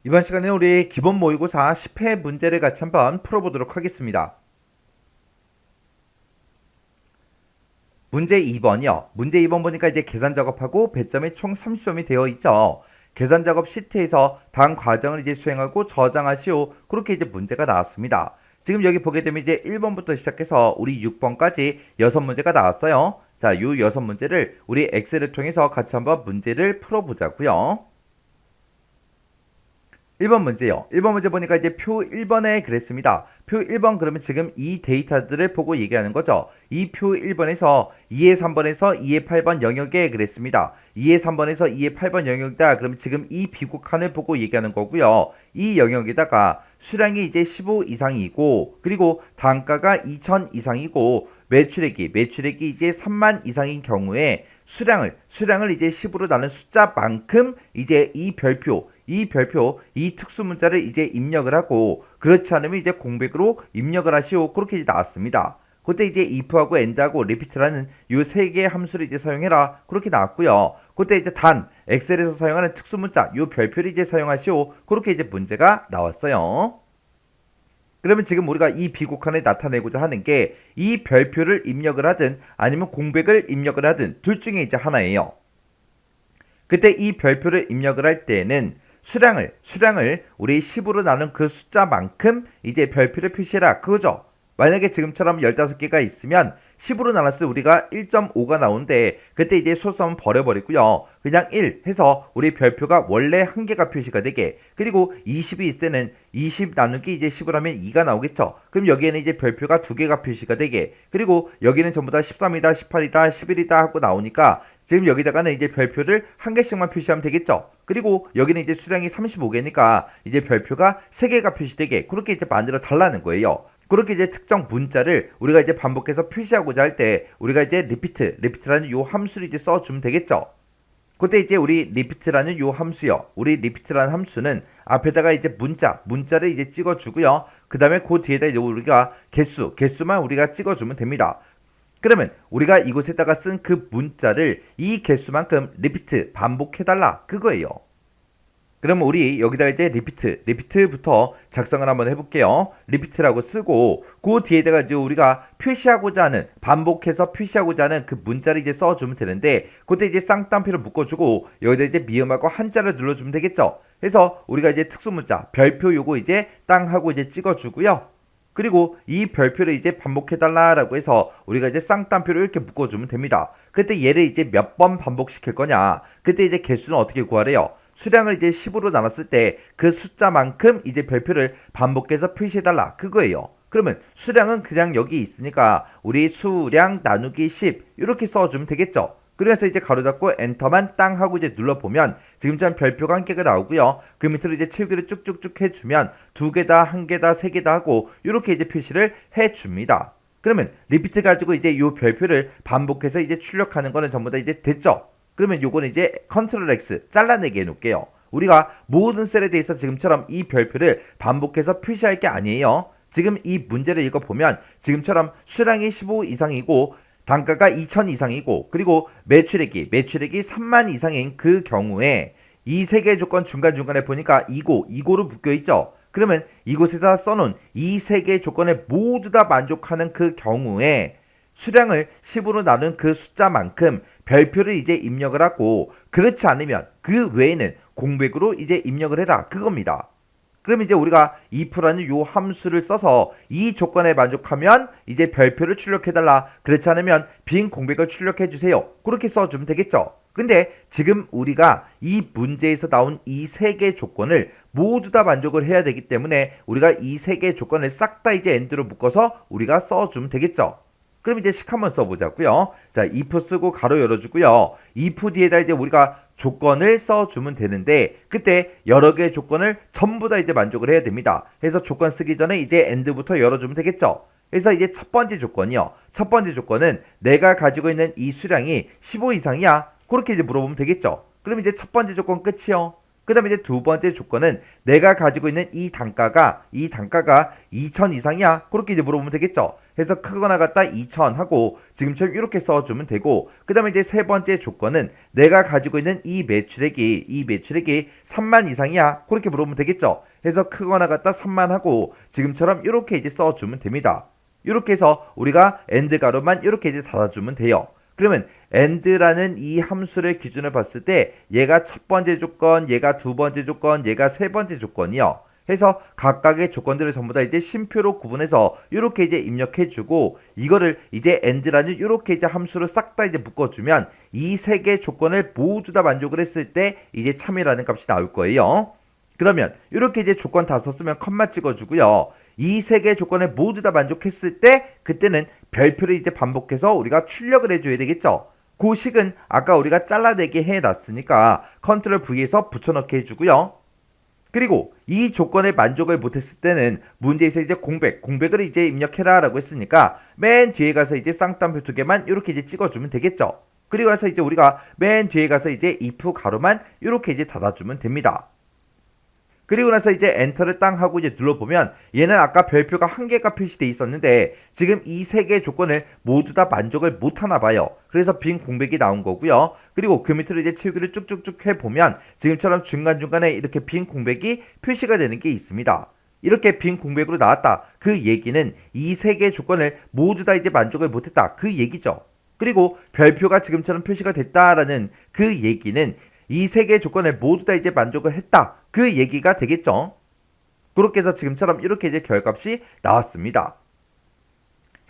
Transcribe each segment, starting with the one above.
이번 시간에 우리 기본 모의고사 10회 문제를 같이 한번 풀어보도록 하겠습니다. 문제 2번이요. 문제 2번 보니까 이제 계산 작업하고 배점이 총 30점이 되어 있죠. 계산 작업 시트에서 다음 과정을 이제 수행하고 저장하시오. 그렇게 이제 문제가 나왔습니다. 지금 여기 보게 되면 이제 1번부터 시작해서 우리 6번까지 6문제가 나왔어요. 자, 이 6문제를 우리 엑셀을 통해서 같이 한번 문제를 풀어보자고요. 1번 문제요. 1번 문제 보니까 이제 표 1번에 그랬습니다. 표 1번 그러면 지금 이 데이터들을 보고 얘기하는 거죠. 이 표 1번에서 2의 3번에서 2의 8번 영역에 그랬습니다. 2의 3번에서 2의 8번 영역이다. 그러면 지금 이 비곡한을 보고 얘기하는 거고요. 이 영역에다가 수량이 이제 15 이상이고 그리고 단가가 2,000 이상이고 매출액이 이제 3만 이상인 경우에 수량을 이제 10으로 나눈 숫자만큼 이제 이 별표, 이 특수 문자를 이제 입력을 하고 그렇지 않으면 이제 공백으로 입력을 하시오. 그렇게 이제 나왔습니다. 그때 이제 if하고 and하고 repeat라는 이 세 개의 함수를 이제 사용해라. 그렇게 나왔고요. 그때 이제 단, 엑셀에서 사용하는 특수 문자, 이 별표를 이제 사용하시오. 그렇게 이제 문제가 나왔어요. 그러면 지금 우리가 이 비곡한을 나타내고자 하는 게 이 별표를 입력을 하든 아니면 공백을 입력을 하든 둘 중에 이제 하나예요. 그때 이 별표를 입력을 할 때는 수량을 우리 10으로 나눈 그 숫자만큼 이제 별표를 표시해라. 그거죠. 만약에 지금처럼 15개가 있으면 10으로 나눴을 때 우리가 1.5가 나오는데 그때 이제 소수함은 버려버리고요. 그냥 1 해서 우리 별표가 원래 1개가 표시가 되게 그리고 20이 있을 때는 20 나누기 이제 10을 하면 2가 나오겠죠. 그럼 여기에는 이제 별표가 2개가 표시가 되게 그리고 여기는 전부 다 13이다 18이다 11이다 하고 나오니까 지금 여기다가는 이제 별표를 1개씩만 표시하면 되겠죠. 그리고 여기는 이제 수량이 35개니까 이제 별표가 3개가 표시되게 그렇게 이제 만들어 달라는 거예요. 그렇게 이제 특정 문자를 우리가 이제 반복해서 표시하고자 할 때 우리가 이제 repeat라는 요 함수를 이제 써주면 되겠죠. 그때 이제 우리 repeat라는 요 함수요. 우리 repeat라는 함수는 앞에다가 이제 문자를 이제 찍어주고요. 그 다음에 그 뒤에다 이제 우리가 개수만 우리가 찍어주면 됩니다. 그러면 우리가 이곳에다가 쓴 그 문자를 이 개수만큼 repeat 반복해달라 그거예요. 그럼 우리 여기다가 이제 repeat부터 작성을 한번 해볼게요. repeat라고 쓰고 그 뒤에다가 이제 우리가 표시하고자 하는 반복해서 표시하고자 하는 그 문자를 이제 써주면 되는데 그때 이제 쌍따옴표를 묶어주고 여기다 이제 미음하고 한자를 눌러주면 되겠죠. 그래서 우리가 이제 특수 문자 별표 요거 이제 땅 하고 이제 찍어주고요. 그리고 이 별표를 이제 반복해달라라고 해서 우리가 이제 쌍따옴표를 이렇게 묶어주면 됩니다. 그때 얘를 이제 몇 번 반복시킬 거냐? 그때 이제 개수는 어떻게 구하래요? 수량을 이제 10으로 나눴을 때 그 숫자만큼 이제 별표를 반복해서 표시해달라. 그거예요. 그러면 수량은 그냥 여기 있으니까 우리 수량 나누기 10 이렇게 써주면 되겠죠. 그래서 이제 가로 닫고 엔터만 땅 하고 이제 눌러보면 지금처럼 별표가 한 개가 나오고요. 그 밑으로 이제 채우기를 쭉쭉쭉 해주면 2개다, 1개다, 3개다 하고 이렇게 이제 표시를 해줍니다. 그러면 리피트 가지고 이제 이 별표를 반복해서 이제 출력하는 거는 전부 다 이제 됐죠. 그러면 요거는 이제 컨트롤 X 잘라내게 해놓을게요. 우리가 모든 셀에 대해서 지금처럼 이 별표를 반복해서 표시할 게 아니에요. 지금 이 문제를 읽어보면 지금처럼 수량이 15 이상이고 단가가 2,000 이상이고 그리고 매출액이 3만 이상인 그 경우에 이 세 개의 조건 중간중간에 보니까 이고로 묶여있죠. 그러면 이곳에다 써놓은 이 세 개의 조건에 모두 다 만족하는 그 경우에 수량을 10으로 나눈 그 숫자만큼 별표를 이제 입력을 하고 그렇지 않으면 그 외에는 공백으로 이제 입력을 해라 그겁니다. 그럼 이제 우리가 if라는 요 함수를 써서 이 조건에 만족하면 이제 별표를 출력해달라. 그렇지 않으면 빈 공백을 출력해주세요. 그렇게 써주면 되겠죠. 근데 지금 우리가 이 문제에서 나온 이 세 개의 조건을 모두 다 만족을 해야 되기 때문에 우리가 이 세 개의 조건을 싹 다 이제 end로 묶어서 우리가 써주면 되겠죠. 그럼 이제 식 한번 써보자고요. 자, if 쓰고 가로 열어주고요. if 뒤에다 이제 우리가 조건을 써주면 되는데 그때 여러 개의 조건을 전부 다 이제 만족을 해야 됩니다. 그래서 조건 쓰기 전에 이제 end부터 열어주면 되겠죠. 그래서 이제 첫 번째 조건이요. 첫 번째 조건은 내가 가지고 있는 이 수량이 15 이상이야. 그렇게 이제 물어보면 되겠죠. 그럼 이제 첫 번째 조건 끝이요. 그 다음에 이제 두 번째 조건은 내가 가지고 있는 이 단가가 2000 이상이야. 그렇게 이제 물어보면 되겠죠. 해서 크거나 같다 2000 하고 지금처럼 이렇게 써주면 되고, 그 다음에 이제 세 번째 조건은 내가 가지고 있는 이 매출액이 3만 이상이야. 그렇게 물어보면 되겠죠. 해서 크거나 같다 3만 하고 지금처럼 이렇게 이제 써주면 됩니다. 이렇게 해서 우리가 AND 가로만 이렇게 이제 닫아주면 돼요. 그러면 AND라는 이 함수를 기준으로 봤을 때 얘가 첫 번째 조건, 얘가 두 번째 조건, 얘가 세 번째 조건이요. 해서 각각의 조건들을 전부 다 이제 쉼표로 구분해서 이렇게 이제 입력해주고, 이거를 이제 AND라는 이렇게 이제 함수를 싹 다 이제 묶어주면 이 세 개 조건을 모두 다 만족을 했을 때 이제 참이라는 값이 나올 거예요. 그러면 이렇게 이제 조건 다 썼으면 컴마 찍어주고요. 이 세 개의 조건을 모두 다 만족했을 때 그때는 별표를 이제 반복해서 우리가 출력을 해줘야 되겠죠. 그 식은 아까 우리가 잘라내게 해놨으니까 컨트롤 V에서 붙여넣기 해주고요. 그리고 이 조건에 만족을 못했을 때는 문제에서 이제 공백을 이제 입력해라 라고 했으니까 맨 뒤에 가서 이제 쌍따옴표 두 개만 이렇게 이제 찍어주면 되겠죠. 그리고 가서 이제 우리가 맨 뒤에 가서 이제 if 가로만 이렇게 이제 닫아주면 됩니다. 그리고 나서 이제 엔터를 땅 하고 이제 눌러보면 얘는 아까 별표가 한 개가 표시돼 있었는데 지금 이 세 개의 조건을 모두 다 만족을 못하나 봐요. 그래서 빈 공백이 나온 거고요. 그리고 그 밑으로 이제 채우기를 쭉쭉쭉 해보면 지금처럼 중간중간에 이렇게 빈 공백이 표시가 되는 게 있습니다. 이렇게 빈 공백으로 나왔다. 그 얘기는 이 세 개의 조건을 모두 다 이제 만족을 못했다. 그 얘기죠. 그리고 별표가 지금처럼 표시가 됐다라는 그 얘기는 이 세 개의 조건을 모두 다 이제 만족을 했다. 그 얘기가 되겠죠. 그렇게 해서 지금처럼 이렇게 이제 결값이 나왔습니다.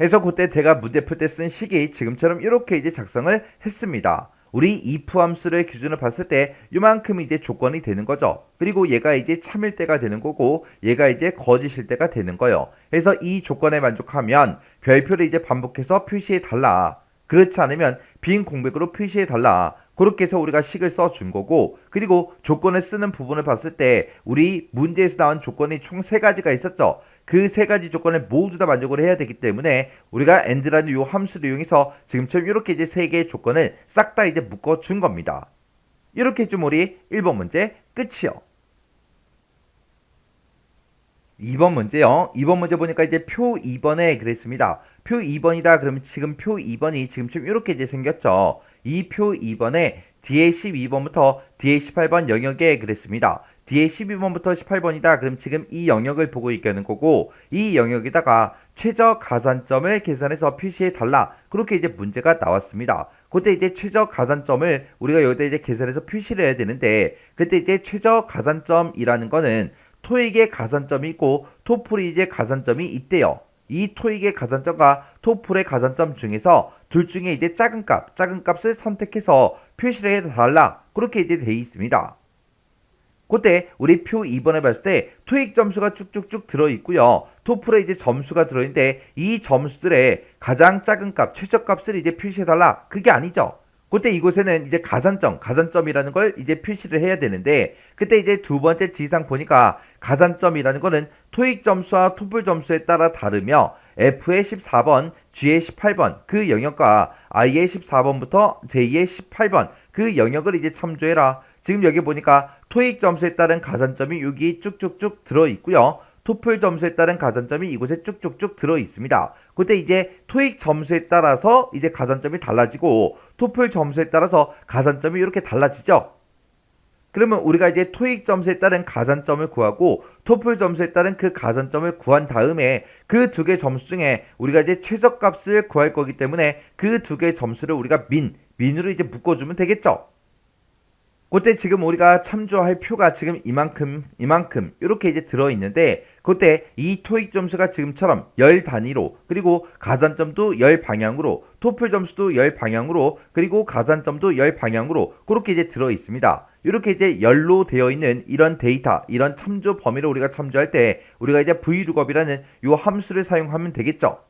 해서 그때 제가 문제 풀 때 쓴 식이 지금처럼 이렇게 이제 작성을 했습니다. 우리 if 함수를 기준으로 봤을 때 이만큼 이제 조건이 되는 거죠. 그리고 얘가 이제 참일 때가 되는 거고 얘가 이제 거짓일 때가 되는 거예요. 그래서 이 조건에 만족하면 별표를 이제 반복해서 표시해 달라. 그렇지 않으면 빈 공백으로 표시해 달라. 그렇게 해서 우리가 식을 써준 거고, 그리고 조건을 쓰는 부분을 봤을 때 우리 문제에서 나온 조건이 총 3가지가 있었죠. 그 3가지 조건을 모두 다 만족을 해야 되기 때문에 우리가 AND라는 이 함수를 이용해서 지금처럼 이렇게 이제 3개의 조건을 싹 다 이제 묶어준 겁니다. 이렇게 해주면 우리 1번 문제 끝이요. 2번 문제요. 2번 문제 보니까 이제 표 2번에 그랬습니다. 표 2번이다. 그러면 지금 표 2번이 지금쯤 이렇게 이제 생겼죠. 이 표 2번에 뒤에 12번부터 뒤에 18번 영역에 그랬습니다. 뒤에 12번부터 18번이다. 그럼 지금 이 영역을 보고 있는 거고, 이 영역에다가 최저 가산점을 계산해서 표시해 달라. 그렇게 이제 문제가 나왔습니다. 그때 이제 최저 가산점을 우리가 여기다 이제 계산해서 표시를 해야 되는데, 그때 이제 최저 가산점이라는 거는 토익의 가산점이 있고 토플이 이제 가산점이 있대요. 이 토익의 가산점과 토플의 가산점 중에서 둘 중에 이제 작은 값을 선택해서 표시를 해달라. 그렇게 이제 돼 있습니다. 그때 우리 표 2번에 봤을 때 토익 점수가 쭉쭉쭉 들어있고요. 토플에 이제 점수가 들어있는데 이 점수들의 가장 작은 값, 최저값을 이제 표시해달라. 그게 아니죠. 그때 이곳에는 이제 가산점이라는 걸 이제 표시를 해야 되는데, 그때 이제 두 번째 지상 보니까 가산점이라는 거는 토익 점수와 토플 점수에 따라 다르며 F의 14번, G의 18번 그 영역과 I의 14번부터 J의 18번 그 영역을 이제 참조해라. 지금 여기 보니까 토익 점수에 따른 가산점이 여기 쭉쭉쭉 들어있고요. 토플 점수에 따른 가산점이 이곳에 쭉쭉쭉 들어 있습니다. 그때 이제 토익 점수에 따라서 이제 가산점이 달라지고 토플 점수에 따라서 가산점이 이렇게 달라지죠. 그러면 우리가 이제 토익 점수에 따른 가산점을 구하고 토플 점수에 따른 그 가산점을 구한 다음에 그 두 개 점수 중에 우리가 이제 최저값을 구할 거기 때문에 그 두 개의 점수를 우리가 민으로 이제 묶어주면 되겠죠. 그때 지금 우리가 참조할 표가 지금 이만큼 이렇게 이제 들어있는데, 그때 이 토익 점수가 지금처럼 열 단위로, 그리고 가산점도 열 방향으로, 토플 점수도 열 방향으로, 그리고 가산점도 열 방향으로 그렇게 이제 들어있습니다. 이렇게 이제 열로 되어 있는 이런 데이터, 이런 참조 범위를 우리가 참조할 때 우리가 이제 VLOOKUP이라는 이 함수를 사용하면 되겠죠.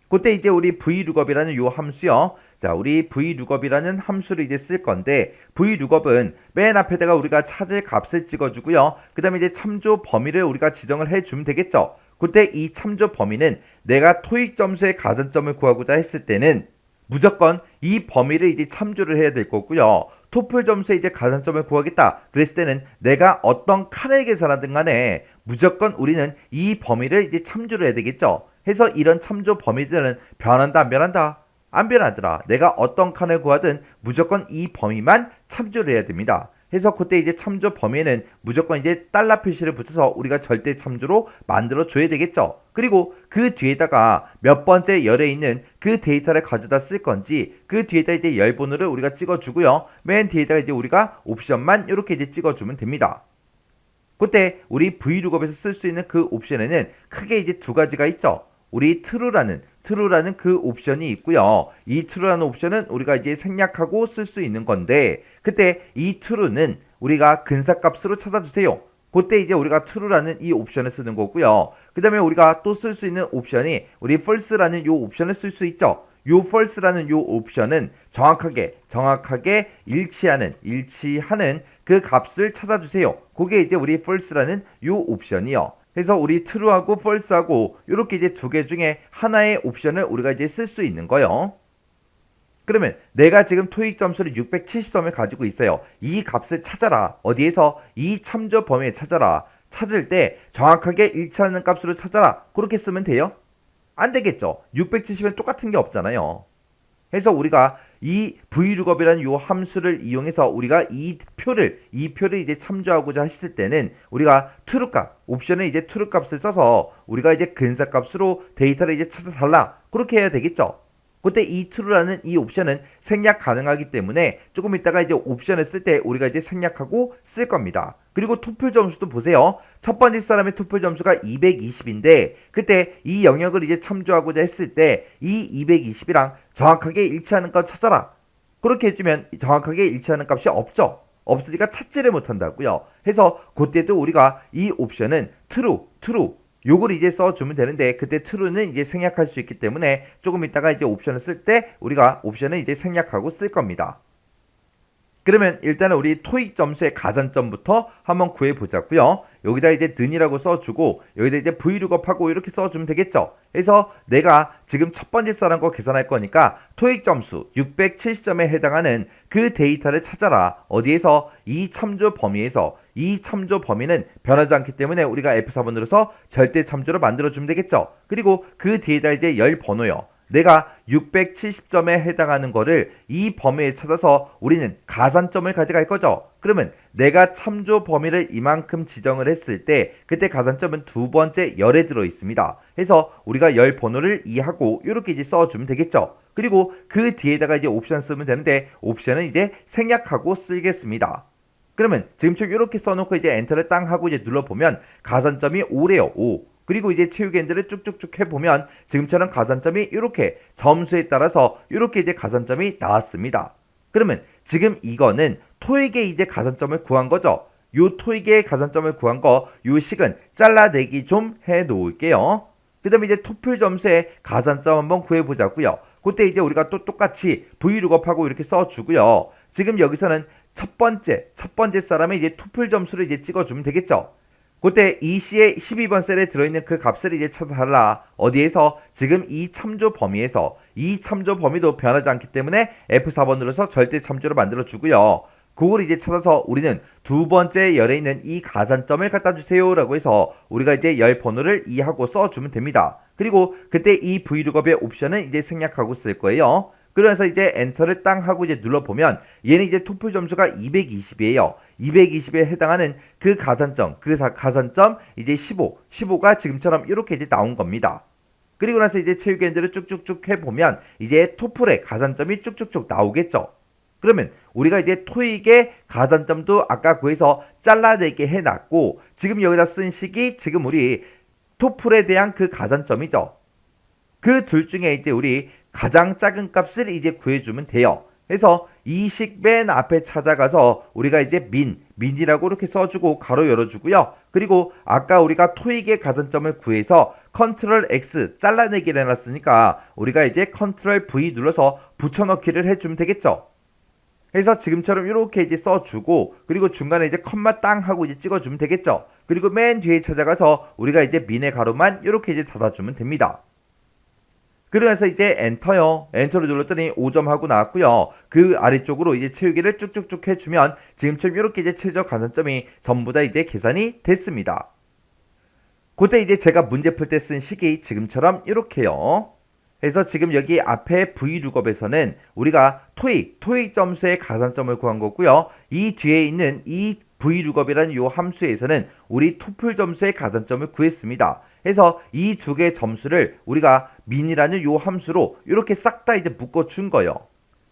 그때 이제 우리 VLOOKUP이라는 이 함수요. 자, 우리 VLOOKUP이라는 함수를 이제 쓸 건데, VLOOKUP은 맨 앞에다가 우리가 찾을 값을 찍어주고요. 그 다음에 이제 참조 범위를 우리가 지정을 해주면 되겠죠. 그때 이 참조 범위는 내가 토익 점수의 가산점을 구하고자 했을 때는 무조건 이 범위를 이제 참조를 해야 될 거고요. 토플 점수에 이제 가산점을 구하겠다 그랬을 때는 내가 어떤 칸을 계산하든 간에 무조건 우리는 이 범위를 이제 참조를 해야 되겠죠. 해서 이런 참조 범위들은 변한다 안 변한다? 안 변하더라. 내가 어떤 칸을 구하든 무조건 이 범위만 참조를 해야 됩니다. 해서 그때 이제 참조 범위에는 무조건 이제 달러 표시를 붙여서 우리가 절대 참조로 만들어 줘야 되겠죠. 그리고 그 뒤에다가 몇 번째 열에 있는 그 데이터를 가져다 쓸 건지 그 뒤에다 이제 열 번호를 우리가 찍어 주고요. 맨 뒤에다가 이제 우리가 옵션만 이렇게 이제 찍어 주면 됩니다. 그때 우리 브이룩업에서 쓸 수 있는 그 옵션에는 크게 이제 두 가지가 있죠. 우리 true라는 그 옵션이 있고요. 이 true라는 옵션은 우리가 이제 생략하고 쓸 수 있는 건데 그때 이 true는 우리가 근사값으로 찾아주세요. 그때 이제 우리가 true라는 이 옵션을 쓰는 거고요. 그 다음에 우리가 또 쓸 수 있는 옵션이 우리 false라는 이 옵션을 쓸 수 있죠. 요 false라는 요 옵션은 정확하게 일치하는 그 값을 찾아주세요. 그게 이제 우리 false라는 요 옵션이요. 그래서 우리 true하고 false하고 이렇게 이제 두 개 중에 하나의 옵션을 우리가 이제 쓸 수 있는 거예요. 그러면 내가 지금 토익 점수를 670점을 가지고 있어요. 이 값을 찾아라. 어디에서? 이 참조 범위에 찾아라. 찾을 때 정확하게 일치하는 값으로 찾아라. 그렇게 쓰면 돼요? 안 되겠죠. 670은 똑같은 게 없잖아요. 해서 우리가 이 vlookup이라는 요 함수를 이용해서 우리가 이 표를 이제 참조하고자 했을 때는 우리가 true 값, 옵션에 이제 true 값을 써서 우리가 이제 근사 값으로 데이터를 이제 찾아달라. 그렇게 해야 되겠죠. 그때 이 true라는 이 옵션은 생략 가능하기 때문에 조금 이따가 이제 옵션을 쓸 때 우리가 이제 생략하고 쓸 겁니다. 그리고 토플 점수도 보세요. 첫 번째 사람의 토플 점수가 220인데 그때 이 영역을 이제 참조하고자 했을 때 이 220이랑 정확하게 일치하는 것 찾아라. 그렇게 해주면 정확하게 일치하는 값이 없죠. 없으니까 찾지를 못한다고요. 해서 그때도 우리가 이 옵션은 true 요걸 이제 써주면 되는데 그때 true는 이제 생략할 수 있기 때문에 조금 이따가 이제 옵션을 쓸 때 우리가 옵션을 이제 생략하고 쓸 겁니다. 그러면 일단은 우리 토익 점수의 가산점부터 한번 구해 보자고요. 여기다 이제 는이라고 써주고 여기다 이제 vlookup하고 이렇게 써주면 되겠죠. 그래서 내가 지금 첫 번째 사람 거 계산할 거니까 토익 점수 670점에 해당하는 그 데이터를 찾아라. 어디에서? 이 참조 범위에서. 이 참조 범위는 변하지 않기 때문에 우리가 F4번 눌러서 절대 참조로 만들어주면 되겠죠. 그리고 그 뒤에다 이제 열 번호요. 내가 670점에 해당하는 거를 이 범위에 찾아서 우리는 가산점을 가져갈 거죠. 그러면 내가 참조 범위를 이만큼 지정을 했을 때 그때 가산점은 두 번째 열에 들어 있습니다. 해서 우리가 열 번호를 2하고 이렇게 이제 써주면 되겠죠. 그리고 그 뒤에다가 이제 옵션 쓰면 되는데 옵션은 이제 생략하고 쓰겠습니다. 그러면 지금처럼 이렇게 써놓고 이제 엔터를 땅 하고 이제 눌러보면 가산점이 5래요. 5. 그리고 이제 채우기엔드를 쭉쭉쭉 해보면 지금처럼 가산점이 이렇게 점수에 따라서 이렇게 이제 가산점이 나왔습니다. 그러면 지금 이거는 토익에 이제 가산점을 구한 거죠. 요 토익의 가산점을 구한 거 요 식은 잘라내기 좀 해 놓을게요. 그 다음에 이제 토플 점수의 가산점 한번 구해보자고요. 그때 이제 우리가 또 똑같이 vlookup하고 이렇게 써주고요. 지금 여기서는 첫 번째 사람의 이제 토플 점수를 이제 찍어주면 되겠죠. 그때 EC의 12번 셀에 들어있는 그 값을 이제 찾아달라. 어디에서? 지금 이 참조 범위에서. 이 참조 범위도 변하지 않기 때문에 F4번 눌러서 절대 참조로 만들어주고요. 그걸 이제 찾아서 우리는 두 번째 열에 있는 이 가산점을 갖다 주세요 라고 해서 우리가 이제 열 번호를 2하고 써주면 됩니다. 그리고 그때 이 vlookup의 옵션은 이제 생략하고 쓸 거예요. 그래서 이제 엔터를 땅 하고 이제 눌러보면 얘는 이제 토플 점수가 220이에요. 220에 해당하는 그 가산점 이제 15가 지금처럼 이렇게 이제 나온 겁니다. 그리고 나서 이제 채우기엔드를 쭉쭉쭉 해보면 이제 토플의 가산점이 쭉쭉쭉 나오겠죠. 그러면 우리가 이제 토익의 가산점도 아까 구해서 잘라내게 해놨고 지금 여기다 쓴 식이 지금 우리 토플에 대한 그 가산점이죠. 그 둘 중에 이제 우리 가장 작은 값을 이제 구해주면 돼요. 그래서 이 식 맨 앞에 찾아가서 우리가 이제 민이라고 이렇게 써주고 가로 열어주고요. 그리고 아까 우리가 토익의 가산점을 구해서 컨트롤 X 잘라내기를 해놨으니까 우리가 이제 컨트롤 V 눌러서 붙여넣기를 해주면 되겠죠. 그래서 지금처럼 이렇게 이제 써주고 그리고 중간에 이제 컴마 땅 하고 이제 찍어주면 되겠죠. 그리고 맨 뒤에 찾아가서 우리가 이제 민의 가로만 이렇게 이제 닫아주면 됩니다. 그래서 이제 엔터요. 엔터를 눌렀더니 5점 하고 나왔고요. 그 아래쪽으로 이제 채우기를 쭉쭉쭉 해주면 지금처럼 이렇게 이제 최저 가산점이 전부 다 이제 계산이 됐습니다. 그때 이제 제가 문제 풀 때 쓴 식이 지금처럼 이렇게요. 그래서 지금 여기 앞에 V룩업에서는 우리가 토익 점수의 가산점을 구한 거고요. 이 뒤에 있는 이 V룩업이라는 요 함수에서는 우리 토플 점수의 가산점을 구했습니다. 그래서 이 두 개의 점수를 우리가 민이라는 요 함수로 이렇게 싹 다 이제 묶어준 거예요.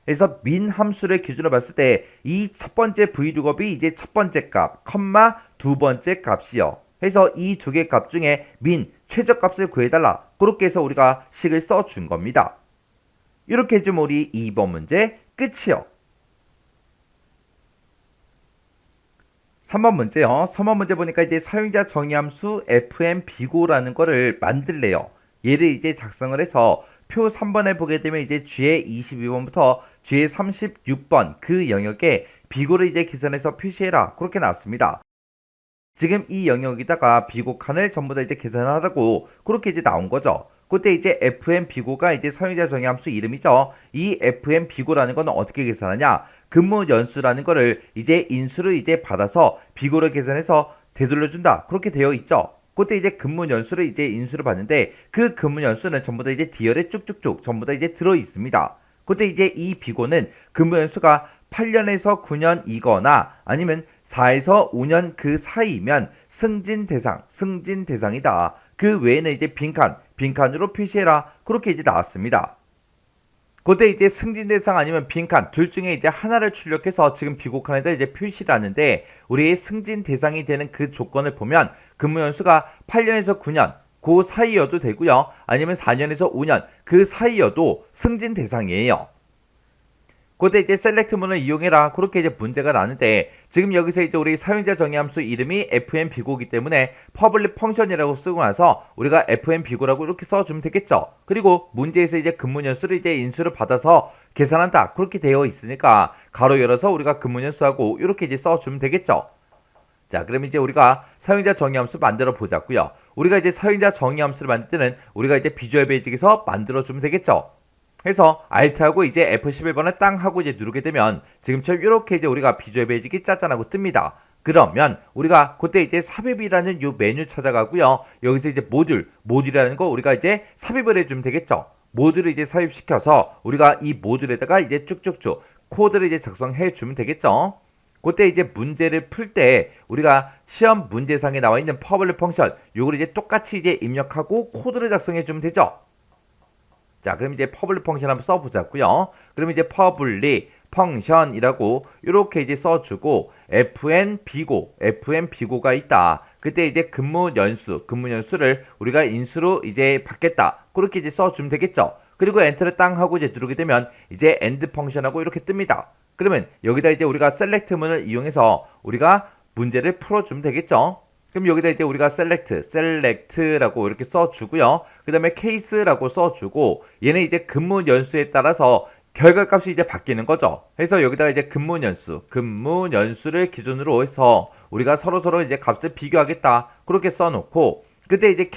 그래서 민 함수를 기준으로 봤을 때 이 첫 번째 V룩업이 이제 첫 번째 값, 컴마 두 번째 값이요. 그래서 이 두 개 값 중에 민, 최저값을 구해달라. 그렇게 해서 우리가 식을 써준 겁니다. 이렇게 해주면 우리 2번 문제 끝이요. 3번 문제요. 3번 문제 보니까 이제 사용자 정의함수 fm비고라는 거를 만들래요. 얘를 이제 작성을 해서 표 3번에 보게 되면 이제 G의 22번부터 G의 36번 그 영역에 비고를 이제 계산해서 표시해라. 그렇게 나왔습니다. 지금 이 영역에다가 비고 칸을 전부 다 이제 계산하라고 그렇게 이제 나온 거죠. 그때 이제 fm 비고가 이제 사용자 정의함수 이름이죠. 이 fm 비고라는 건 어떻게 계산하냐? 근무 연수라는 거를 이제 인수를 이제 받아서 비고를 계산해서 되돌려준다. 그렇게 되어 있죠. 그때 이제 근무 연수를 이제 인수를 받는데 그 근무 연수는 전부 다 이제 디열에 쭉쭉쭉 전부 다 이제 들어 있습니다. 그때 이제 이 비고는 근무 연수가 8년에서 9년이거나 아니면 4에서 5년 그 사이면 승진 대상이다. 그 외에는 이제 빈칸으로 표시해라. 그렇게 이제 나왔습니다. 그때 이제 승진 대상 아니면 빈칸 둘 중에 이제 하나를 출력해서 지금 비곡칸에다 이제 표시를 하는데 우리 승진 대상이 되는 그 조건을 보면 근무 연수가 8년에서 9년 그 사이여도 되고요. 아니면 4년에서 5년 그 사이여도 승진 대상이에요. 그때 이제 셀렉트문을 이용해라. 그렇게 이제 문제가 나는데 지금 여기서 이제 우리 사용자 정의함수 이름이 fm비고이기 때문에 public function이라고 쓰고 나서 우리가 fm비고라고 이렇게 써주면 되겠죠. 그리고 문제에서 이제 근무연수를 이제 인수를 받아서 계산한다. 그렇게 되어 있으니까 가로 열어서 우리가 근무연수하고 이렇게 이제 써주면 되겠죠. 자, 그럼 이제 우리가 사용자 정의함수 만들어 보자고요. 우리가 이제 사용자 정의함수를 만들 때는 우리가 이제 비주얼 베이직에서 만들어주면 되겠죠. 해서 Alt하고 이제 F11번을 땅 하고 이제 누르게 되면 지금처럼 이렇게 이제 우리가 비주얼 베이직이 짜잔하고 뜹니다. 그러면 우리가 그때 이제 삽입이라는 요 메뉴 찾아가고요. 여기서 이제 모듈이라는 거 우리가 이제 삽입을 해주면 되겠죠. 모듈을 이제 삽입시켜서 우리가 이 모듈에다가 이제 쭉쭉쭉 코드를 이제 작성해 주면 되겠죠. 그때 이제 문제를 풀 때 우리가 시험 문제상에 나와 있는 퍼블릭 펑션 요걸 이제 똑같이 이제 입력하고 코드를 작성해 주면 되죠. 자, 그럼 이제 퍼블릭 펑션 한번 써보자고요. 그럼 이제 퍼블릭 펑션이라고 이렇게 이제 써주고 fn비고가 있다. 그때 이제 근무연수를 우리가 인수로 이제 받겠다. 그렇게 이제 써주면 되겠죠. 그리고 엔터를 땅 하고 이제 누르게 되면 이제 end 펑션하고 이렇게 뜹니다. 그러면 여기다 이제 우리가 셀렉트문을 이용해서 우리가 문제를 풀어주면 되겠죠. 그럼 여기다 이제 우리가 select라고 이렇게 써주고요. 그 다음에 case라고 써주고 얘는 이제 근무 연수에 따라서 결과값이 이제 바뀌는 거죠. 그래서 여기다가 이제 근무 연수를 기준으로 해서 우리가 서로 이제 값을 비교하겠다. 그렇게 써놓고 그때 이제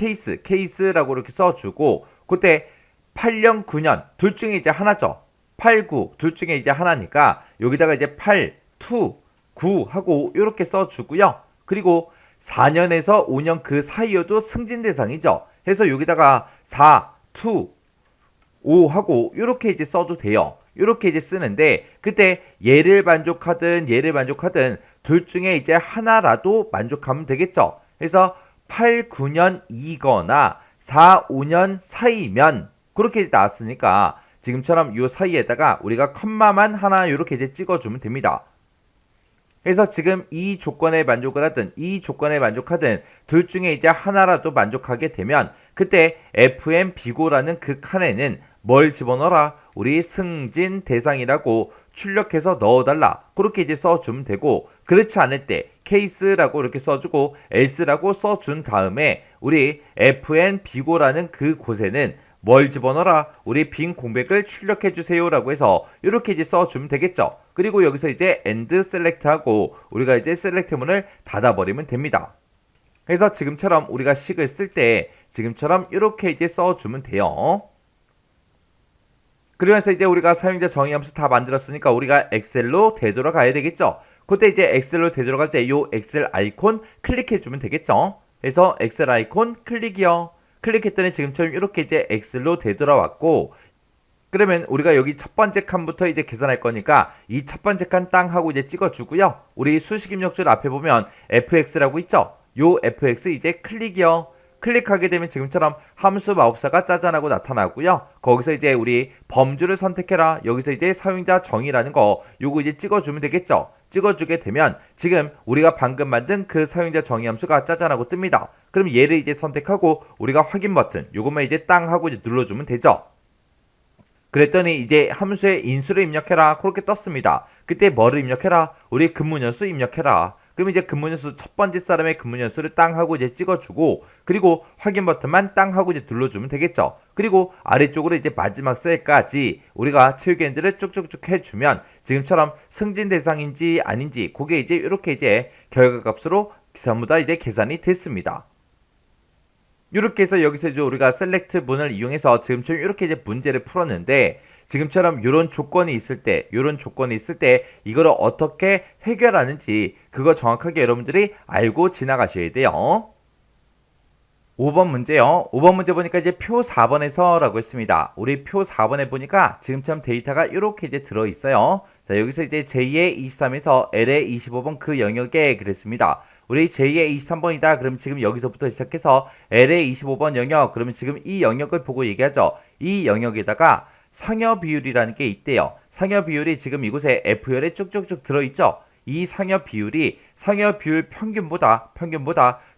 case라고 이렇게 써주고 그때 8년, 9년 둘 중에 이제 하나죠. 8, 9 둘 중에 이제 하나니까 여기다가 이제 8, 2, 9 하고 이렇게 써주고요. 그리고 4년에서 5년 그 사이여도 승진 대상이죠. 해서 여기다가 4, 2, 5 하고 이렇게 이제 써도 돼요. 이렇게 이제 쓰는데 그때 얘를 만족하든 둘 중에 이제 하나라도 만족하면 되겠죠. 그래서 8, 9년이거나 4, 5년 사이면 그렇게 나왔으니까 지금처럼 이 사이에다가 우리가 컴마만 하나 이렇게 이제 찍어주면 됩니다. 그래서 지금 이 조건에 만족을 하든 둘 중에 이제 하나라도 만족하게 되면 그때 fm비고라는 그 칸에는 뭘 집어넣어라? 우리 승진 대상이라고 출력해서 넣어달라. 그렇게 이제 써주면 되고 그렇지 않을 때 case라고 이렇게 써주고 else라고 써준 다음에 우리 fn비고라는 그 곳에는 뭘 집어넣어라? 우리 빈 공백을 출력해 주세요 라고 해서 이렇게 이제 써주면 되겠죠. 그리고 여기서 이제 end select 하고 우리가 이제 select문을 닫아버리면 됩니다. 그래서 지금처럼 우리가 식을 쓸 때 지금처럼 이렇게 이제 써주면 돼요. 그러면서 이제 우리가 사용자 정의 함수 다 만들었으니까 우리가 엑셀로 되돌아가야 되겠죠. 그때 이제 엑셀로 되돌아갈 때 요 엑셀 아이콘 클릭해주면 되겠죠. 그래서 엑셀 아이콘 클릭이요. 클릭했더니 지금처럼 이렇게 이제 엑셀로 되돌아왔고, 그러면 우리가 여기 첫 번째 칸부터 이제 계산할 거니까 이 첫 번째 칸 땅 하고 이제 찍어주고요. 우리 수식 입력줄 앞에 보면 fx라고 있죠. 요 fx 이제 클릭이요. 클릭하게 되면 지금처럼 함수 마법사가 짜잔하고 나타나고요. 거기서 이제 우리 범주를 선택해라. 여기서 이제 사용자 정의라는 거 요거 이제 찍어주면 되겠죠. 찍어주게 되면 지금 우리가 방금 만든 그 사용자 정의 함수가 짜잔하고 뜹니다. 그럼 얘를 이제 선택하고 우리가 확인 버튼 요것만 이제 땅 하고 이제 눌러주면 되죠. 그랬더니 이제 함수에 인수를 입력해라 그렇게 떴습니다. 그때 뭐를 입력해라? 우리 근무연수 입력해라. 그럼 이제 근무연수 첫 번째 사람의 근무연수를 땅 하고 이제 찍어주고, 그리고 확인 버튼만 땅 하고 이제 눌러주면 되겠죠. 그리고 아래쪽으로 이제 마지막 셀까지 우리가 체육엔드를 쭉쭉쭉 해주면 지금처럼 승진 대상인지 아닌지 그게 이제 이렇게 이제 결과값으로 전부 다 이제 계산이 됐습니다. 이렇게 해서 여기서 이제 우리가 셀렉트 문을 이용해서 지금처럼 이렇게 이제 문제를 풀었는데, 지금처럼 이런 조건이 있을 때 이거를 어떻게 해결하는지 그거 정확하게 여러분들이 알고 지나가셔야 돼요. 5번 문제요. 5번 문제 보니까 이제 표 4번에서 라고 했습니다. 우리 표 4번에 보니까 지금처럼 데이터가 이렇게 이제 들어있어요. 자, 여기서 이제 J의 23에서 L의 25번 그 영역에 그랬습니다. 우리 J의 23번이다. 그럼 지금 여기서부터 시작해서 L의 25번 영역, 그러면 지금 이 영역을 보고 얘기하죠. 이 영역에다가 상여 비율이라는 게 있대요. 상여 비율이 지금 이곳에 F열에 쭉쭉쭉 들어있죠. 이 상여 비율이 상여 비율 평균보다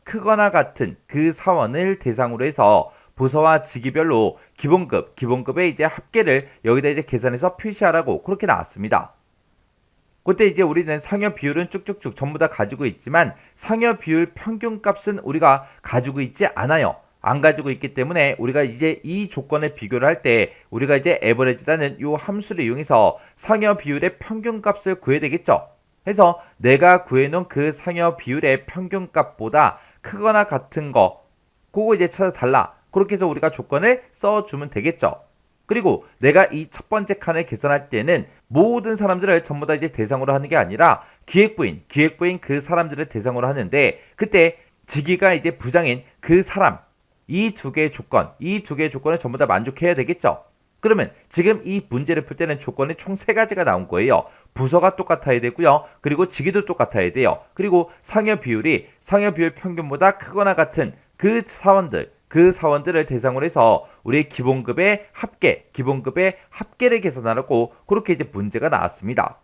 크거나 같은 그 사원을 대상으로 해서 부서와 직위별로 기본급의 이제 합계를 여기다 이제 계산해서 표시하라고 그렇게 나왔습니다. 그때 이제 우리는 상여 비율은 쭉쭉쭉 전부 다 가지고 있지만 상여 비율 평균값은 우리가 가지고 있지 않아요. 안 가지고 있기 때문에 우리가 이제 이 조건을 비교를 할 때 우리가 이제 average라는 요 함수를 이용해서 상여 비율의 평균값을 구해야 되겠죠. 해서 내가 구해놓은 그 상여 비율의 평균값보다 크거나 같은 거 그거 이제 찾아달라. 그렇게 해서 우리가 조건을 써주면 되겠죠. 그리고 내가 이 첫 번째 칸을 계산할 때는 모든 사람들을 전부 다 이제 대상으로 하는 게 아니라 기획부인 그 사람들을 대상으로 하는데, 그때 직위가 이제 부장인 그 사람 이 두 개의 조건을 전부 다 만족해야 되겠죠. 그러면 지금 이 문제를 풀 때는 조건이 총 3가지가 나온 거예요. 부서가 똑같아야 되고요. 그리고 직위도 똑같아야 돼요. 그리고 상여 비율 평균보다 크거나 같은 그 사원들을 대상으로 해서 우리 기본급의 합계를 계산하라고 그렇게 이제 문제가 나왔습니다.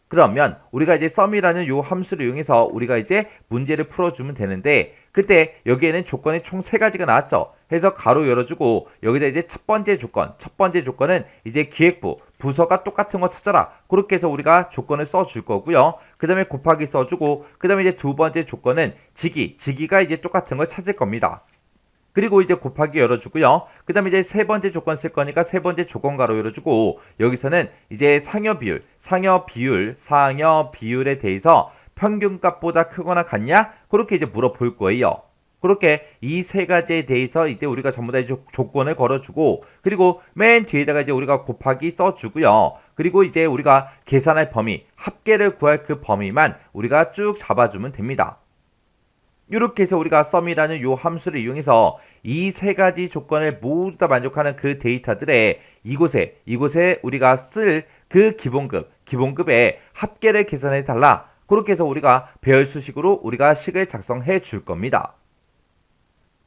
그러면 우리가 이제 sum이라는 요 함수를 이용해서 우리가 이제 문제를 풀어주면 되는데, 그때 여기에는 조건이 총 3가지가 나왔죠. 해서 가로 열어주고 여기다 이제 첫 번째 조건은 이제 기획부 부서가 똑같은 거 찾아라. 그렇게 해서 우리가 조건을 써줄 거고요. 그 다음에 곱하기 써주고, 그 다음에 이제 두 번째 조건은 직위가 이제 똑같은 걸 찾을 겁니다. 그리고 이제 곱하기 열어주고요. 그 다음에 이제 세 번째 조건 쓸 거니까 세 번째 조건 가로 열어주고, 여기서는 이제 상여 비율에 대해서 평균값보다 크거나 같냐? 그렇게 이제 물어볼 거예요. 그렇게 이 3가지에 대해서 이제 우리가 전부 다 이제 조건을 걸어주고, 그리고 맨 뒤에다가 이제 우리가 곱하기 써주고요. 그리고 이제 우리가 계산할 범위, 합계를 구할 그 범위만 우리가 쭉 잡아주면 됩니다. 이렇게 해서 우리가 sum이라는 요 함수를 이용해서 이 3가지 조건을 모두 다 만족하는 그 데이터들의 이곳에 우리가 쓸 그 기본급의 합계를 계산해 달라. 그렇게 해서 우리가 배열 수식으로 우리가 식을 작성해 줄 겁니다.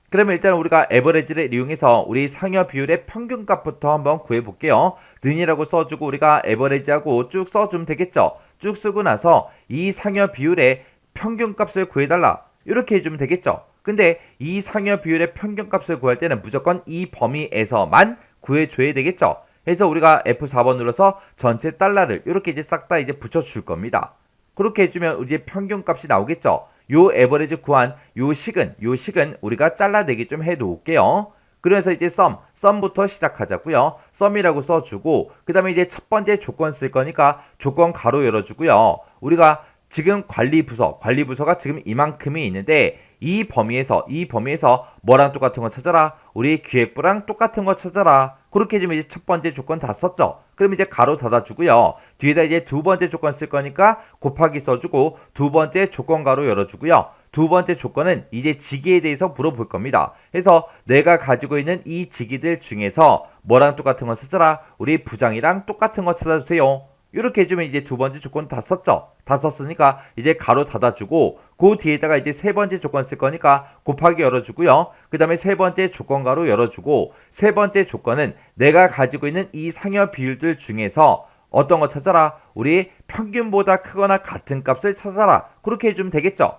그러면 일단 우리가 average를 이용해서 우리 상여 비율의 평균값부터 한번 구해 볼게요. 는이라고 써주고 우리가 average하고 쭉 써주면 되겠죠. 쭉 쓰고 나서 이 상여 비율의 평균값을 구해달라. 이렇게 해주면 되겠죠. 근데 이 상여 비율의 평균값을 구할 때는 무조건 이 범위에서만 구해줘야 되겠죠. 그래서 우리가 F4번 눌러서 전체 달러를 이렇게 이제 싹 다 이제 붙여줄 겁니다. 그렇게 해주면 이제 평균값이 나오겠죠. 요 에버리지 구한 요 식은 우리가 잘라내기 좀 해놓을게요. 그래서 이제 썸부터 시작하자고요. 썸이라고 써주고, 그 다음에 이제 첫 번째 조건 쓸 거니까 조건 가로 열어주고요. 우리가 지금 관리부서가 지금 이만큼이 있는데 이 범위에서 뭐랑 똑같은 거 찾아라. 우리 기획부랑 똑같은 거 찾아라. 그렇게 해주면 이제 첫 번째 조건 다 썼죠. 그럼 이제 가로 닫아주고요. 뒤에다 이제 두 번째 조건 쓸 거니까 곱하기 써주고 두 번째 조건 가로 열어주고요. 두 번째 조건은 이제 직위에 대해서 물어볼 겁니다. 그래서 내가 가지고 있는 이 직위들 중에서 뭐랑 똑같은 거 찾아라. 우리 부장이랑 똑같은 거 찾아주세요. 이렇게 해주면 이제 두 번째 조건 다 썼죠. 다 썼으니까 이제 가로 닫아주고 그 뒤에다가 이제 세 번째 조건 쓸 거니까 곱하기 열어주고요. 그 다음에 세 번째 조건 가로 열어주고 세 번째 조건은 내가 가지고 있는 이 상여 비율들 중에서 어떤 거 찾아라. 우리 평균보다 크거나 같은 값을 찾아라. 그렇게 해주면 되겠죠.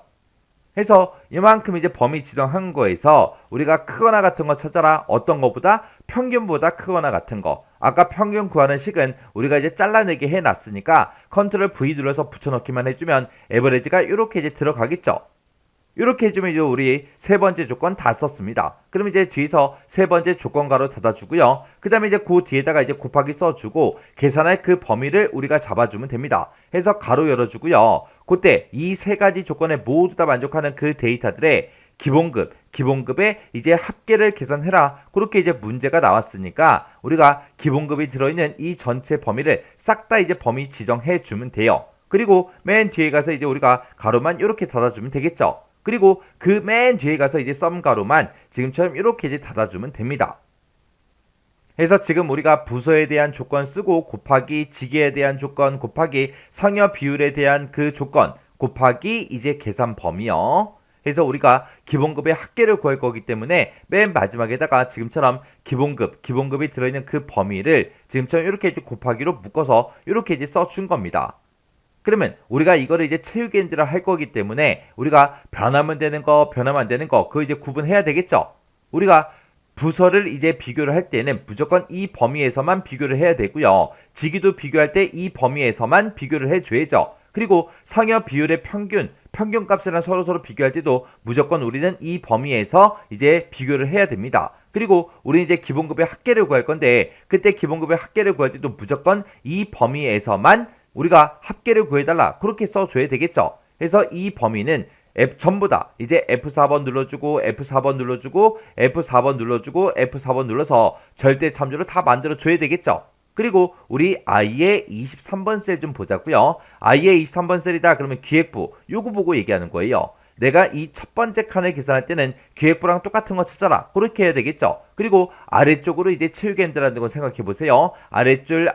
해서 이만큼 이제 범위 지정한 거에서 우리가 크거나 같은 거 찾아라. 어떤 거보다 평균보다 크거나 같은 거. 아까 평균 구하는 식은 우리가 이제 잘라내기 해놨으니까 컨트롤 V 눌러서 붙여넣기만 해주면 에버리지가 이렇게 이제 들어가겠죠. 이렇게 해주면 이제 우리 세 번째 조건 다 썼습니다. 그럼 이제 뒤에서 세 번째 조건 가로 닫아주고요. 그 다음에 이제 그 뒤에다가 이제 곱하기 써주고 계산할 그 범위를 우리가 잡아주면 됩니다. 해서 가로 열어주고요. 그때 이 세 가지 조건에 모두 다 만족하는 그 데이터들의 기본급의 이제 합계를 계산해라. 그렇게 이제 문제가 나왔으니까 우리가 기본급이 들어있는 이 전체 범위를 싹 다 이제 범위 지정해 주면 돼요. 그리고 맨 뒤에 가서 이제 우리가 가로만 이렇게 닫아주면 되겠죠. 그리고 그 맨 뒤에 가서 이제 썸 가로만 지금처럼 이렇게 이제 닫아주면 됩니다. 그래서 지금 우리가 부서에 대한 조건 쓰고 곱하기 직위에 대한 조건 곱하기 상여 비율에 대한 그 조건 곱하기 이제 계산 범위요. 그래서 우리가 기본급의 합계를 구할 거기 때문에 맨 마지막에다가 지금처럼 기본급이 들어있는 그 범위를 지금처럼 이렇게 이제 곱하기로 묶어서 이렇게 이제 써준 겁니다. 그러면 우리가 이거를 이제 채우기 엔드를 할 거기 때문에 우리가 변하면 되는 거, 변하면 안 되는 거, 그거 이제 구분해야 되겠죠? 우리가 부서를 이제 비교를 할 때는 무조건 이 범위에서만 비교를 해야 되고요. 직위도 비교할 때 이 범위에서만 비교를 해줘야죠. 그리고 상여 비율의 평균값이랑 서로 비교할 때도 무조건 우리는 이 범위에서 이제 비교를 해야 됩니다. 그리고 우리는 이제 기본급의 합계를 구할 건데 그때 기본급의 합계를 구할 때도 무조건 이 범위에서만 우리가 합계를 구해달라. 그렇게 써줘야 되겠죠. 그래서 이 범위는 전부 다 이제 F4번 눌러주고 F4번 눌러주고 F4번 눌러주고 F4번 눌러서 절대 참조를 다 만들어줘야 되겠죠. 그리고 우리 I의 23번 셀 좀 보자고요. I의 23번 셀이다 그러면 기획부 요거 보고 얘기하는 거예요. 내가 이 첫 번째 칸을 계산할 때는 기획부랑 똑같은 거 찾아라. 그렇게 해야 되겠죠. 그리고 아래쪽으로 이제 채우기 엔드라는 거 생각해 보세요. 아랫줄,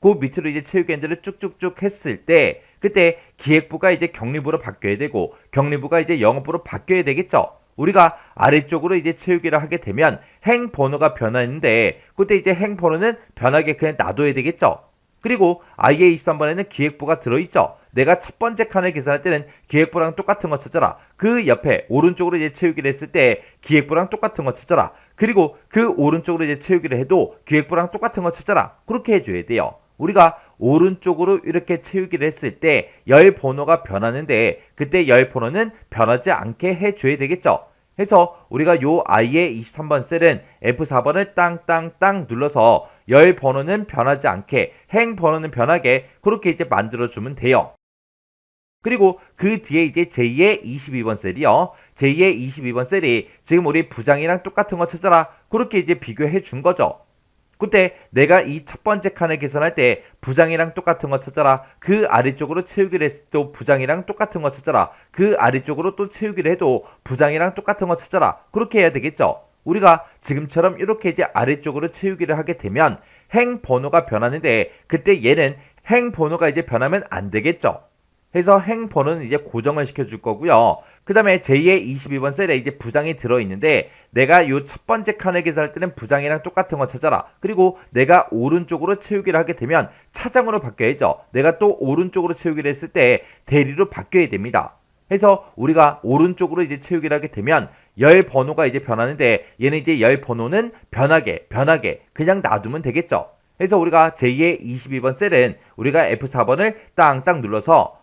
그 밑으로 이제 채우기 엔드를 쭉쭉쭉 했을 때 그때 기획부가 이제 격리부로 바뀌어야 되고 격리부가 이제 영업부로 바뀌어야 되겠죠. 우리가 아래쪽으로 이제 채우기를 하게 되면 행 번호가 변하는데 그때 이제 행 번호는 변하게 그냥 놔둬야 되겠죠. 그리고 IA23번에는 기획부가 들어있죠. 내가 첫 번째 칸을 계산할 때는 기획부랑 똑같은 거 찾아라. 그 옆에 오른쪽으로 이제 채우기를 했을 때 기획부랑 똑같은 거 찾아라. 그리고 그 오른쪽으로 이제 채우기를 해도 기획부랑 똑같은 거 찾아라. 그렇게 해줘야 돼요. 우리가 오른쪽으로 이렇게 채우기를 했을 때 열 번호가 변하는데 그때 열 번호는 변하지 않게 해줘야 되겠죠. 해서 우리가 요 I의 23번 셀은 F4번을 땅땅땅 눌러서 열 번호는 변하지 않게 행 번호는 변하게 그렇게 이제 만들어주면 돼요. 그리고 그 뒤에 이제 제2의 22번 셀이요. 제2의 22번 셀이 지금 우리 부장이랑 똑같은 거 찾아라. 그렇게 이제 비교해 준 거죠. 그때 내가 이 첫 번째 칸을 계산할 때 부장이랑 똑같은 거 찾아라. 그 아래쪽으로 채우기를 했을 때 또 부장이랑 똑같은 거 찾아라. 그 아래쪽으로 또 채우기를 해도 부장이랑 똑같은 거 찾아라. 그렇게 해야 되겠죠. 우리가 지금처럼 이렇게 이제 아래쪽으로 채우기를 하게 되면 행 번호가 변하는데 그때 얘는 행 번호가 이제 변하면 안 되겠죠. 해서 행 번호는 이제 고정을 시켜줄 거고요. 그 다음에 제2의 22번 셀에 이제 부장이 들어있는데 내가 요 첫 번째 칸을 계산할 때는 부장이랑 똑같은 거 찾아라. 그리고 내가 오른쪽으로 채우기를 하게 되면 차장으로 바뀌어야죠. 내가 또 오른쪽으로 채우기를 했을 때 대리로 바뀌어야 됩니다. 해서 우리가 오른쪽으로 이제 채우기를 하게 되면 열 번호가 이제 변하는데 얘는 이제 열 번호는 변하게 그냥 놔두면 되겠죠. 해서 우리가 제2의 22번 셀은 우리가 F4번을 땅땅 눌러서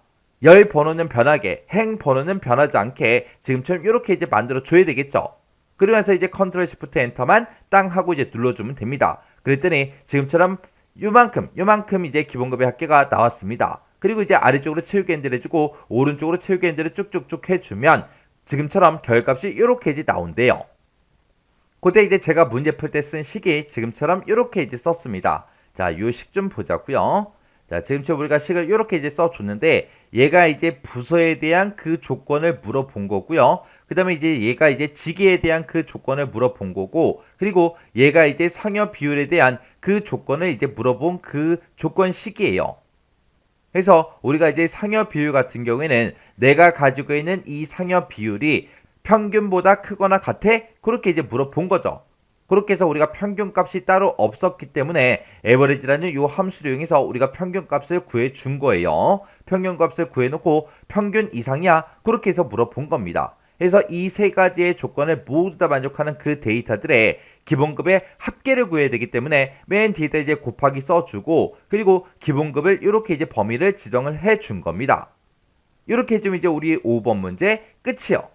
열 번호는 변하게, 행 번호는 변하지 않게 지금처럼 이렇게 이제 만들어 줘야 되겠죠. 그러면서 이제 컨트롤 시프트 엔터만 땅 하고 이제 눌러주면 됩니다. 그랬더니 지금처럼 요만큼 이제 기본급의 합계가 나왔습니다. 그리고 이제 아래쪽으로 채우기 엔드를 해주고 오른쪽으로 채우기 엔드를 쭉쭉쭉 해주면 지금처럼 결값이 이렇게 이제 나온대요. 그때 이제 제가 문제 풀 때 쓴 식이 지금처럼 이렇게 이제 썼습니다. 자, 요 식 좀 보자고요. 자, 지금처럼 우리가 식을 이렇게 이제 써줬는데 얘가 이제 부서에 대한 그 조건을 물어본 거고요. 그 다음에 이제 얘가 이제 지기에 대한 그 조건을 물어본 거고, 그리고 얘가 이제 상여 비율에 대한 그 조건을 이제 물어본 그 조건식이에요. 그래서 우리가 이제 상여 비율 같은 경우에는 내가 가지고 있는 이 상여 비율이 평균보다 크거나 같아? 그렇게 이제 물어본 거죠. 그렇게 해서 우리가 평균값이 따로 없었기 때문에 에버리지라는 이 함수를 이용해서 우리가 평균값을 구해 준 거예요. 평균값을 구해놓고 평균 이상이야? 그렇게 해서 물어본 겁니다. 그래서 이 세 가지의 조건을 모두 다 만족하는 그 데이터들의 기본급의 합계를 구해야 되기 때문에 맨 뒤에다 이제 곱하기 써주고, 그리고 기본급을 이렇게 이제 범위를 지정을 해 준 겁니다. 이렇게 해주면 이제 우리 5번 문제 끝이요.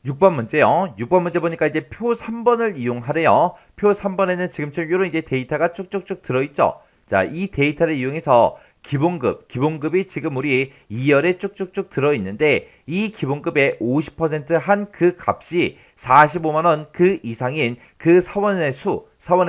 6번 문제요. 6번 문제 보니까 이제 표 3번을 이용하래요. 표 3번에는 지금처럼 이런 이제 데이터가 쭉쭉쭉 들어있죠. 자, 이 데이터를 이용해서 기본급이 지금 우리 2열에 쭉쭉쭉 들어있는데 이 기본급의 50% 한 그 값이 45만원 그 이상인 그 사원의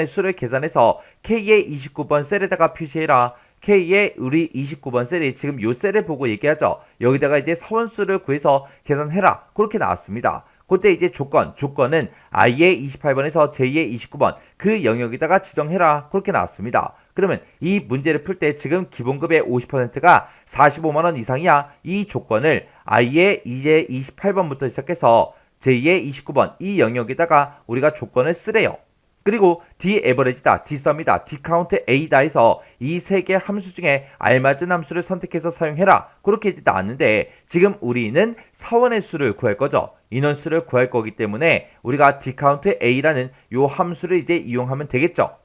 수를 계산해서 K의 29번 셀에다가 표시해라. K의 우리 29번 셀이 지금 요 셀을 보고 얘기하죠. 여기다가 이제 사원수를 구해서 계산해라. 그렇게 나왔습니다. 그때 이제 조건은 I의 28번에서 J의 29번 그 영역에다가 지정해라. 그렇게 나왔습니다. 그러면 이 문제를 풀 때 지금 기본급의 50%가 45만원 이상이야. 이 조건을 I의 이제 28번부터 시작해서 J의 29번 이 영역에다가 우리가 조건을 쓰래요. 그리고 D-에버리지다, D-썸이다, D-카운트 A다 해서 이 세 개 함수 중에 알맞은 함수를 선택해서 사용해라. 그렇게 이제 나왔는데 지금 우리는 사원의 수를 구할 거죠. 인원수를 구할 거기 때문에 우리가 D-카운트 A라는 요 함수를 이제 이용하면 되겠죠.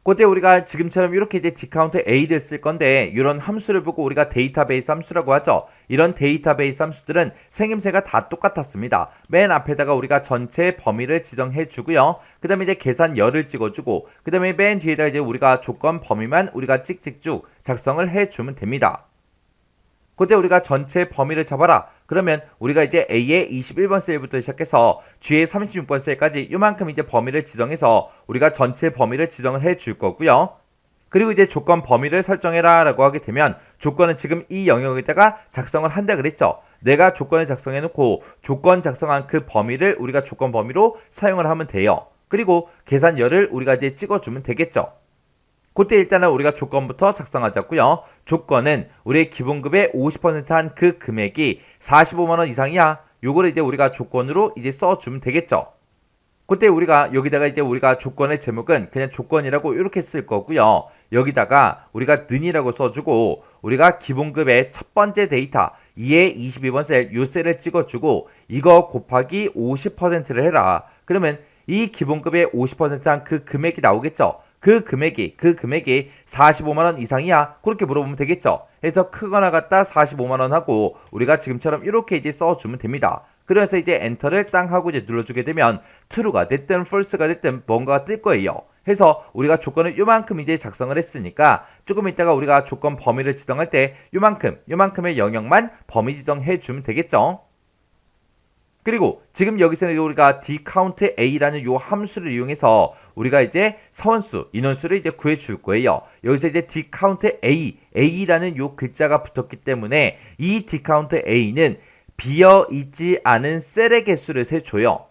그때 우리가 지금처럼 이렇게 이제 디카운트 A를 쓸 건데 이런 함수를 보고 우리가 데이터베이스 함수라고 하죠. 이런 데이터베이스 함수들은 생김새가 다 똑같았습니다. 맨 앞에다가 우리가 전체 범위를 지정해 주고요. 그 다음에 이제 계산열을 찍어주고 그 다음에 맨 뒤에다가 이제 우리가 조건 범위만 우리가 찍찍쭉 작성을 해 주면 됩니다. 그때 우리가 전체 범위를 잡아라. 그러면 우리가 이제 A의 21번 셀부터 시작해서 G의 36번 셀까지 이만큼 이제 범위를 지정해서 우리가 전체 범위를 지정을 해 줄 거고요. 그리고 이제 조건 범위를 설정해라 라고 하게 되면 조건은 지금 이 영역에다가 작성을 한다 그랬죠. 내가 조건을 작성해 놓고 조건 작성한 그 범위를 우리가 조건 범위로 사용을 하면 돼요. 그리고 계산열을 우리가 이제 찍어주면 되겠죠. 그때 일단은 우리가 조건부터 작성하자고요. 조건은 우리의 기본급의 50%한 그 금액이 45만원 이상이야. 요거를 이제 우리가 조건으로 이제 써주면 되겠죠. 그때 우리가 여기다가 이제 우리가 조건의 제목은 그냥 조건이라고 이렇게 쓸 거고요. 여기다가 우리가 는이라고 써주고 우리가 기본급의 첫 번째 데이터 2의 22번 셀 요 셀을 찍어주고 이거 곱하기 50%를 해라. 그러면 이 기본급의 50%한 그 금액이 나오겠죠. 그 금액이 45만원 이상이야? 그렇게 물어보면 되겠죠. 그래서 크거나 같다 45만원 하고 우리가 지금처럼 이렇게 이제 써주면 됩니다. 그래서 이제 엔터를 땅 하고 이제 눌러주게 되면 true가 됐든 false가 됐든 뭔가가 뜰 거예요. 해서 우리가 조건을 요만큼 이제 작성을 했으니까 조금 있다가 우리가 조건 범위를 지정할 때 요만큼의 영역만 범위 지정해 주면 되겠죠. 그리고 지금 여기서는 우리가 dCount A라는 요 함수를 이용해서 우리가 이제 사원수, 인원수를 이제 구해 줄 거예요. 여기서 이제 dCount A라는 요 글자가 붙었기 때문에 이 dCount A는 비어 있지 않은 셀의 개수를 세줘요.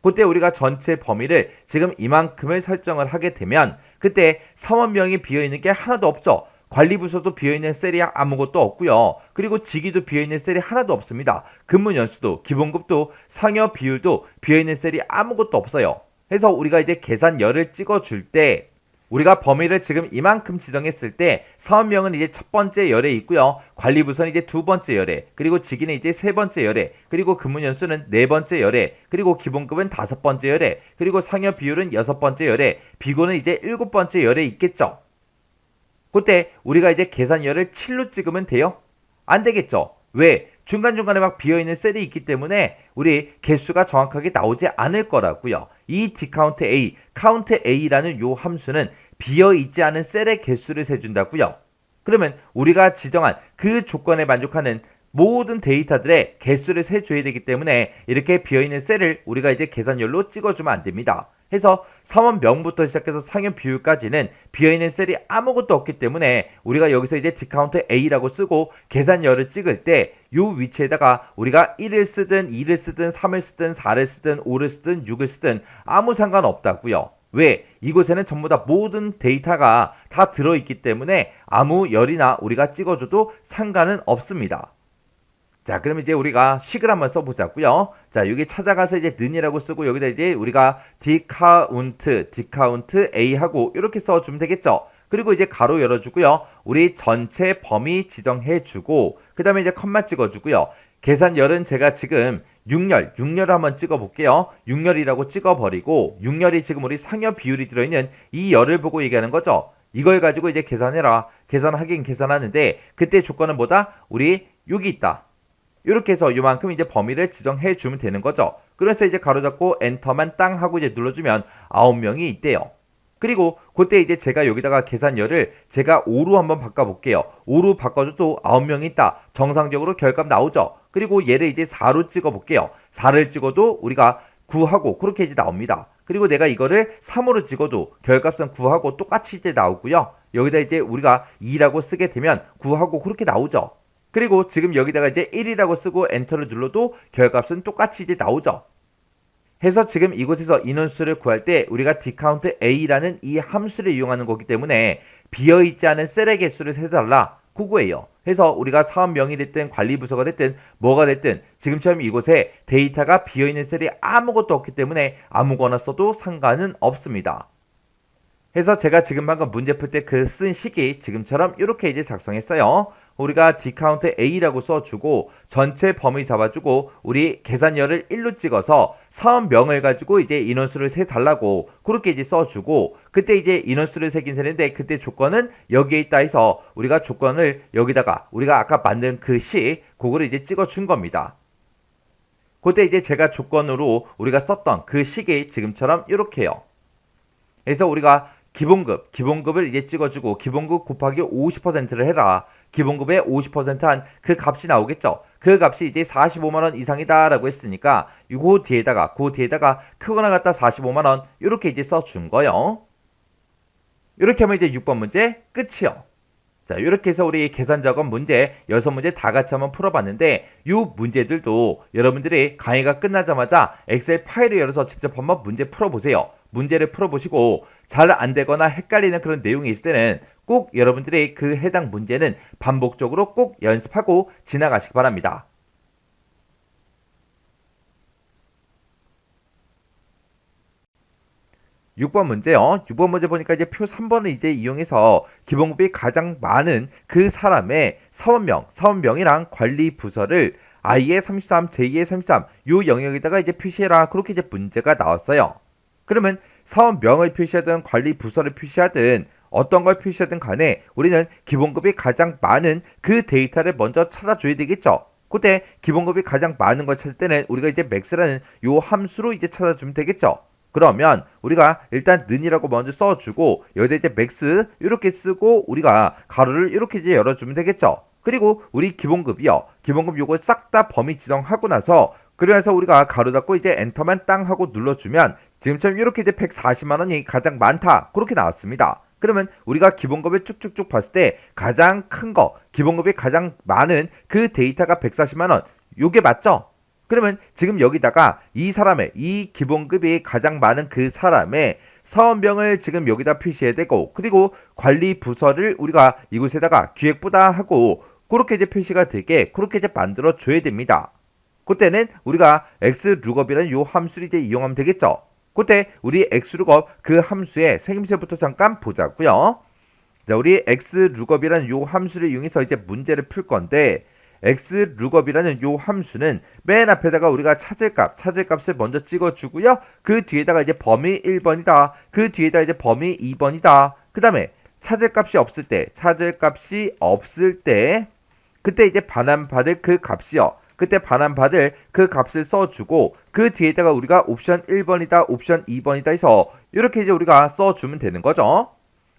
그때 우리가 전체 범위를 지금 이만큼을 설정을 하게 되면 그때 사원명이 비어 있는 게 하나도 없죠. 관리부서도 비어있는 셀이 아무것도 없고요. 그리고 직위도 비어있는 셀이 하나도 없습니다. 근무 연수도 기본급도 상여 비율도 비어있는 셀이 아무것도 없어요. 그래서 우리가 이제 계산열을 찍어줄 때 우리가 범위를 지금 이만큼 지정했을 때 사원명은 이제 첫 번째 열에 있고요. 관리부서는 이제 두 번째 열에, 그리고 직위는 이제 세 번째 열에, 그리고 근무 연수는 네 번째 열에, 그리고 기본급은 다섯 번째 열에, 그리고 상여 비율은 여섯 번째 열에, 비고는 이제 일곱 번째 열에 있겠죠. 그때 우리가 이제 계산열을 7로 찍으면 돼요? 안 되겠죠. 왜? 중간중간에 막 비어있는 셀이 있기 때문에 우리 개수가 정확하게 나오지 않을 거라고요. 이 dCount A, count A라는 요 함수는 비어있지 않은 셀의 개수를 세준다고요. 그러면 우리가 지정한 그 조건에 만족하는 모든 데이터들의 개수를 세줘야 되기 때문에 이렇게 비어있는 셀을 우리가 이제 계산열로 찍어주면 안 됩니다. 해서 사원명부터 시작해서 상현 비율까지는 비어있는 셀이 아무것도 없기 때문에 우리가 여기서 이제 디카운트 A라고 쓰고 계산열을 찍을 때 이 위치에다가 우리가 1을 쓰든 2를 쓰든 3을 쓰든 4를 쓰든 5를 쓰든 6을 쓰든 아무 상관없다고요. 왜? 이곳에는 전부 다 모든 데이터가 다 들어있기 때문에 아무 열이나 우리가 찍어줘도 상관은 없습니다. 자, 그럼 이제 우리가 식을 한번 써보자고요. 자, 여기 찾아가서 이제 는이라고 쓰고 여기다 이제 우리가 디카운트 A 하고 이렇게 써주면 되겠죠. 그리고 이제 가로 열어주고요. 우리 전체 범위 지정해주고 그 다음에 이제 컴마 찍어주고요. 계산열은 제가 지금 6열 한번 찍어볼게요. 6열이라고 찍어버리고 6열이 지금 우리 상여 비율이 들어있는 이 열을 보고 얘기하는 거죠. 이걸 가지고 이제 계산해라. 계산하긴 계산하는데 그때 조건은 뭐다? 우리 여기 있다. 이렇게 해서 요만큼 이제 범위를 지정해 주면 되는 거죠. 그래서 이제 가로 잡고 엔터만 땅 하고 이제 눌러주면 9명이 있대요. 그리고 그때 이제 제가 여기다가 계산열을 제가 5로 한번 바꿔볼게요. 5로 바꿔줘도 9명이 있다. 정상적으로 결과값 나오죠. 그리고 얘를 이제 4로 찍어볼게요. 4를 찍어도 우리가 9하고 그렇게 이제 나옵니다. 그리고 내가 이거를 3으로 찍어도 결과값은 9하고 똑같이 이제 나오고요. 여기다 이제 우리가 2라고 쓰게 되면 9하고 그렇게 나오죠. 그리고 지금 여기다가 이제 1이라고 쓰고 엔터를 눌러도 결과값은 똑같이 이제 나오죠. 해서 지금 이곳에서 인원수를 구할 때 우리가 디카운트 A라는 이 함수를 이용하는 거기 때문에 비어있지 않은 셀의 개수를 세달라 그거예요. 해서 우리가 사업명이 됐든 관리부서가 됐든 뭐가 됐든 지금처럼 이곳에 데이터가 비어있는 셀이 아무것도 없기 때문에 아무거나 써도 상관은 없습니다. 해서 제가 지금 방금 문제 풀 때 그 쓴 식이 지금처럼 이렇게 이제 작성했어요. 우리가 디카운트 A라고 써주고 전체 범위 잡아주고 우리 계산열을 1로 찍어서 사원명을 가지고 이제 인원수를 세달라고 그렇게 이제 써주고 그때 이제 인원수를 세긴 세는데 그때 조건은 여기에 있다 해서 우리가 조건을 여기다가 우리가 아까 만든 그 식 그거를 이제 찍어준 겁니다. 그때 이제 제가 조건으로 우리가 썼던 그 식이 지금처럼 이렇게요. 그래서 우리가 기본급을 이제 찍어주고 기본급 곱하기 50%를 해라. 기본급의 50%한 그 값이 나오겠죠. 그 값이 이제 45만원 이상이다 라고 했으니까 그 뒤에다가 크거나 같다 45만원 이렇게 이제 써준 거요. 이렇게 하면 이제 6번 문제 끝이요. 자, 이렇게 해서 우리 계산 작업 문제 6문제 다 같이 한번 풀어봤는데 이 문제들도 여러분들이 강의가 끝나자마자 엑셀 파일을 열어서 직접 한번 문제 풀어보세요. 문제를 풀어보시고 잘 안되거나 헷갈리는 그런 내용이 있을 때는 꼭 여러분들이 그 해당 문제는 반복적으로 꼭 연습하고 지나가시기 바랍니다. 6번 문제요. 6번 문제 보니까 이제 표 3번을 이제 이용해서 기본급이 가장 많은 그 사람의 사원명이랑 관리 부서를 I의 33, J의 33, 요 영역에다가 이제 표시해라. 그렇게 이제 문제가 나왔어요. 그러면 사원명을 표시하든 관리 부서를 표시하든 어떤 걸 표시하든 간에 우리는 기본급이 가장 많은 그 데이터를 먼저 찾아줘야 되겠죠. 그때 기본급이 가장 많은 걸 찾을 때는 우리가 이제 max라는 요 함수로 이제 찾아주면 되겠죠. 그러면 우리가 일단 는이라고 먼저 써주고 여기다 이제 max 이렇게 쓰고 우리가 가로를 이렇게 이제 열어주면 되겠죠. 그리고 우리 기본급이요. 기본급 요거 싹 다 범위 지정하고 나서 그래서 우리가 가로 닫고 이제 엔터만 땅 하고 눌러주면 지금처럼 이렇게 이제 140만원이 가장 많다. 그렇게 나왔습니다. 그러면 우리가 기본급을 쭉쭉쭉 봤을 때 가장 큰 거, 기본급이 가장 많은 그 데이터가 140만원. 요게 맞죠? 그러면 지금 여기다가 이 사람의 이 기본급이 가장 많은 그 사람의 사원명을 지금 여기다 표시해야 되고 그리고 관리 부서를 우리가 이곳에다가 기획부다 하고 그렇게 이제 표시가 되게 그렇게 이제 만들어 줘야 됩니다. 그때는 우리가 xlookup이라는 요 함수를 이제 이용하면 되겠죠. 그때 우리 xlookup 그 함수의 생김새부터 잠깐 보자고요. 자, 우리 xlookup이라는 요 함수를 이용해서 이제 문제를 풀 건데 xlookup이라는 요 함수는 맨 앞에다가 우리가 찾을 값을 먼저 찍어주고요. 그 뒤에다가 이제 범위 1번이다. 그 뒤에다 이제 범위 2번이다. 그 다음에 찾을 값이 없을 때 그때 이제 반환받을 그 값이요. 그때 반환받을 그 값을 써주고 그 뒤에다가 우리가 옵션 1번이다 옵션 2번이다 해서 이렇게 이제 우리가 써주면 되는 거죠.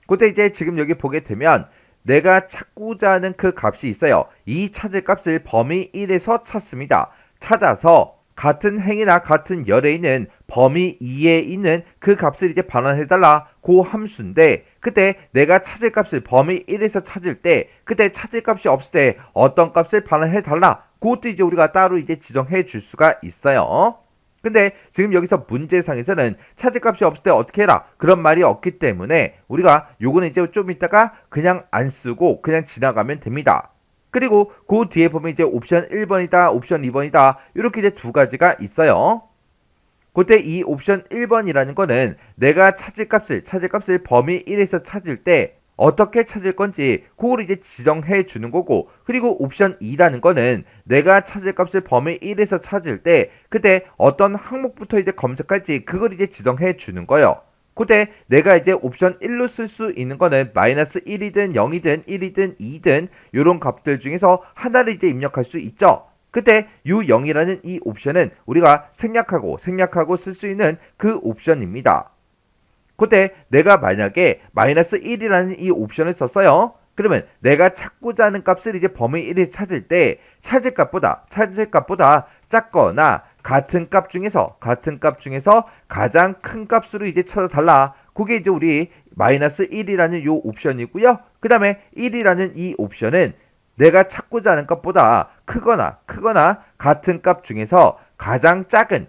그때 이제 지금 여기 보게 되면 내가 찾고자 하는 그 값이 있어요. 이 찾을 값을 범위 1에서 찾습니다. 찾아서 같은 행이나 같은 열에 있는 범위 2에 있는 그 값을 이제 반환해달라 그 함수인데, 그때 내가 찾을 값을 범위 1에서 찾을 때, 그때 찾을 값이 없을 때 어떤 값을 반환해달라, 그것도 이제 우리가 따로 이제 지정해 줄 수가 있어요. 근데 지금 여기서 문제상에서는 찾을 값이 없을 때 어떻게 해라 그런 말이 없기 때문에 우리가 요거는 이제 좀 이따가 그냥 안 쓰고 그냥 지나가면 됩니다. 그리고 그 뒤에 보면 이제 옵션 1번이다, 옵션 2번이다, 이렇게 이제 두 가지가 있어요. 그때 이 옵션 1번이라는 거는 내가 찾을 값을 범위 1에서 찾을 때 어떻게 찾을 건지 그걸 이제 지정해 주는 거고, 그리고 옵션 2라는 거는 내가 찾을 값을 범위 1에서 찾을 때 그때 어떤 항목부터 이제 검색할지 그걸 이제 지정해 주는 거예요. 그때 내가 이제 옵션 1로 쓸 수 있는 거는 마이너스 1이든 0이든 1이든 2든 이런 값들 중에서 하나를 이제 입력할 수 있죠. 그때 U0이라는 이 옵션은 우리가 생략하고 쓸 수 있는 그 옵션입니다. 그때 내가 만약에 마이너스 1이라는 이 옵션을 썼어요. 그러면 내가 찾고자 하는 값을 이제 범위 1을 찾을 때 찾을 값보다 작거나 같은 값 중에서 가장 큰 값으로 이제 찾아달라. 그게 이제 우리 마이너스 1이라는 요 옵션이고요. 그 다음에 1이라는 이 옵션은 내가 찾고자 하는 값보다 크거나 같은 값 중에서 가장 작은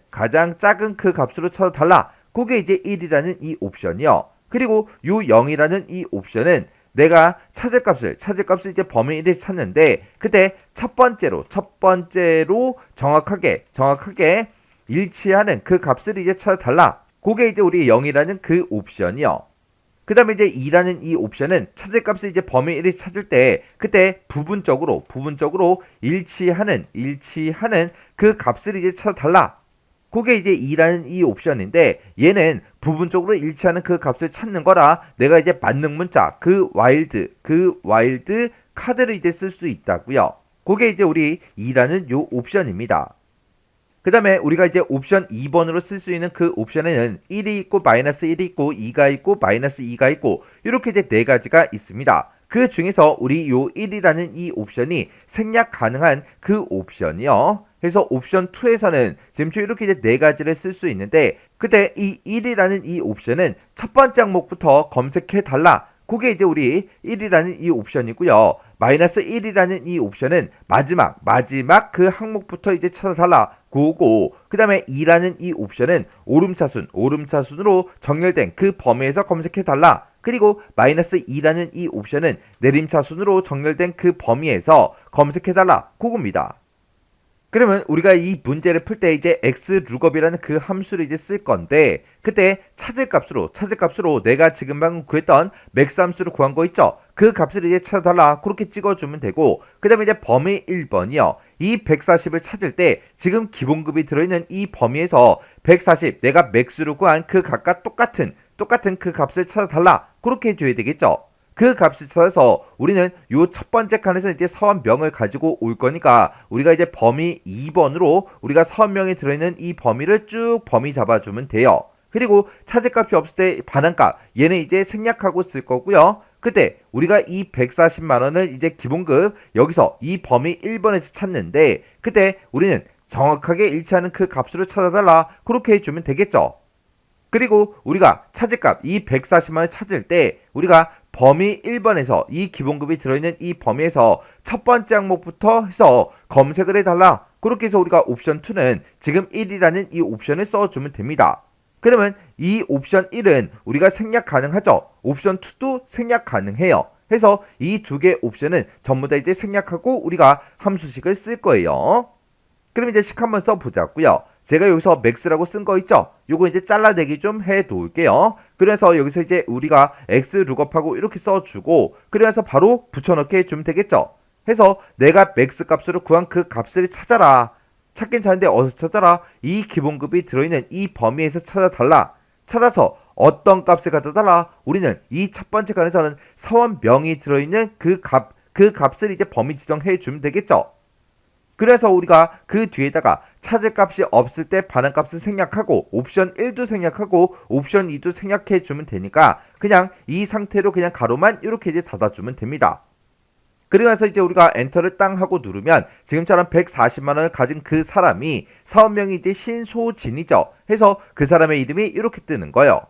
그 값으로 찾아달라. 그게 이제 1이라는 이 옵션이요. 그리고 U0이라는 이 옵션은 내가 찾을 값을 이제 범위 1에 찾는데 그때 첫 번째로 정확하게 일치하는 그 값을 이제 찾아달라. 그게 이제 우리 0이라는 그 옵션이요. 그 다음에 이제 2라는 이 옵션은 찾을 값을 이제 범위 1에 찾을 때 그때 부분적으로 일치하는 그 값을 이제 찾아달라. 그게 이제 2라는 이 옵션인데 얘는 부분적으로 일치하는 그 값을 찾는 거라 내가 이제 만능 문자 그 와일드 카드를 이제 쓸 수 있다고요. 그게 이제 우리 2라는 요 옵션입니다. 그 다음에 우리가 이제 옵션 2번으로 쓸 수 있는 그 옵션에는 1이 있고 마이너스 1이 있고 2가 있고 마이너스 2가 있고 이렇게 이제 네 가지가 있습니다. 그 중에서 우리 요 1이라는 이 옵션이 생략 가능한 그 옵션이요. 그래서 옵션 2에서는 지금 이렇게 이제 네 가지를 쓸 수 있는데 그때 이 1이라는 이 옵션은 첫 번째 항목부터 검색해 달라. 그게 이제 우리 1이라는 이 옵션이고요. 마이너스 1이라는 이 옵션은 마지막 그 항목부터 이제 찾아달라. 그거고 그 다음에 2라는 이 옵션은 오름차순으로 정렬된 그 범위에서 검색해 달라. 그리고 마이너스 2라는 이 옵션은 내림차순으로 정렬된 그 범위에서 검색해 달라. 그겁니다. 그러면 우리가 이 문제를 풀 때 이제 x룩업이라는 그 함수를 이제 쓸 건데 그때 찾을 값으로 내가 지금 방금 구했던 맥스 함수를 구한 거 있죠? 그 값을 이제 찾아달라. 그렇게 찍어주면 되고 그 다음에 이제 범위 1번이요. 이 140을 찾을 때 지금 기본급이 들어있는 이 범위에서 140 내가 맥스로 구한 그 값과 똑같은 그 값을 찾아달라. 그렇게 해줘야 되겠죠? 그 값을 찾아서 우리는 요 첫 번째 칸에서 이제 사원명을 가지고 올 거니까 우리가 이제 범위 2번으로 우리가 사원명이 들어있는 이 범위를 쭉 범위 잡아주면 돼요. 그리고 찾을 값이 없을 때 반환값 얘는 이제 생략하고 쓸 거고요. 그때 우리가 이 140만 원을 이제 기본급 여기서 이 범위 1번에서 찾는데 그때 우리는 정확하게 일치하는 그 값으로 찾아달라. 그렇게 해주면 되겠죠. 그리고 우리가 찾을 값 이 140만 원을 찾을 때 우리가 범위 1번에서 이 기본급이 들어있는 이 범위에서 첫 번째 항목부터 해서 검색을 해달라. 그렇게 해서 우리가 옵션 2는 지금 1이라는 이 옵션을 써주면 됩니다. 그러면 이 옵션 1은 우리가 생략 가능하죠. 옵션 2도 생략 가능해요. 해서 이 두 개 옵션은 전부 다 이제 생략하고 우리가 함수식을 쓸 거예요. 그럼 이제 식 한번 써보자고요. 제가 여기서 맥스라고 쓴 거 있죠? 요거 이제 잘라내기 좀 해 놓을게요. 그래서 여기서 이제 우리가 x 룩업하고 이렇게 써주고 그래서 바로 붙여넣기 해주면 되겠죠? 해서 내가 맥스 값으로 구한 그 값을 찾아라. 찾긴 찾는데 어디서 찾아라? 이 기본급이 들어있는 이 범위에서 찾아달라. 찾아서 어떤 값을 갖다 달라? 우리는 이 첫 번째 칸에서는 사원명이 들어있는 그 값을 이제 범위 지정해 주면 되겠죠? 그래서 우리가 그 뒤에다가 찾을 값이 없을 때 반응값을 생략하고 옵션 1도 생략하고 옵션 2도 생략해 주면 되니까 그냥 이 상태로 그냥 가로만 이렇게 이제 닫아주면 됩니다. 그리고 나서 이제 우리가 엔터를 땅 하고 누르면 지금처럼 140만 원을 가진 그 사람이 사업명이 이제 신소진이죠. 해서 그 사람의 이름이 이렇게 뜨는 거예요.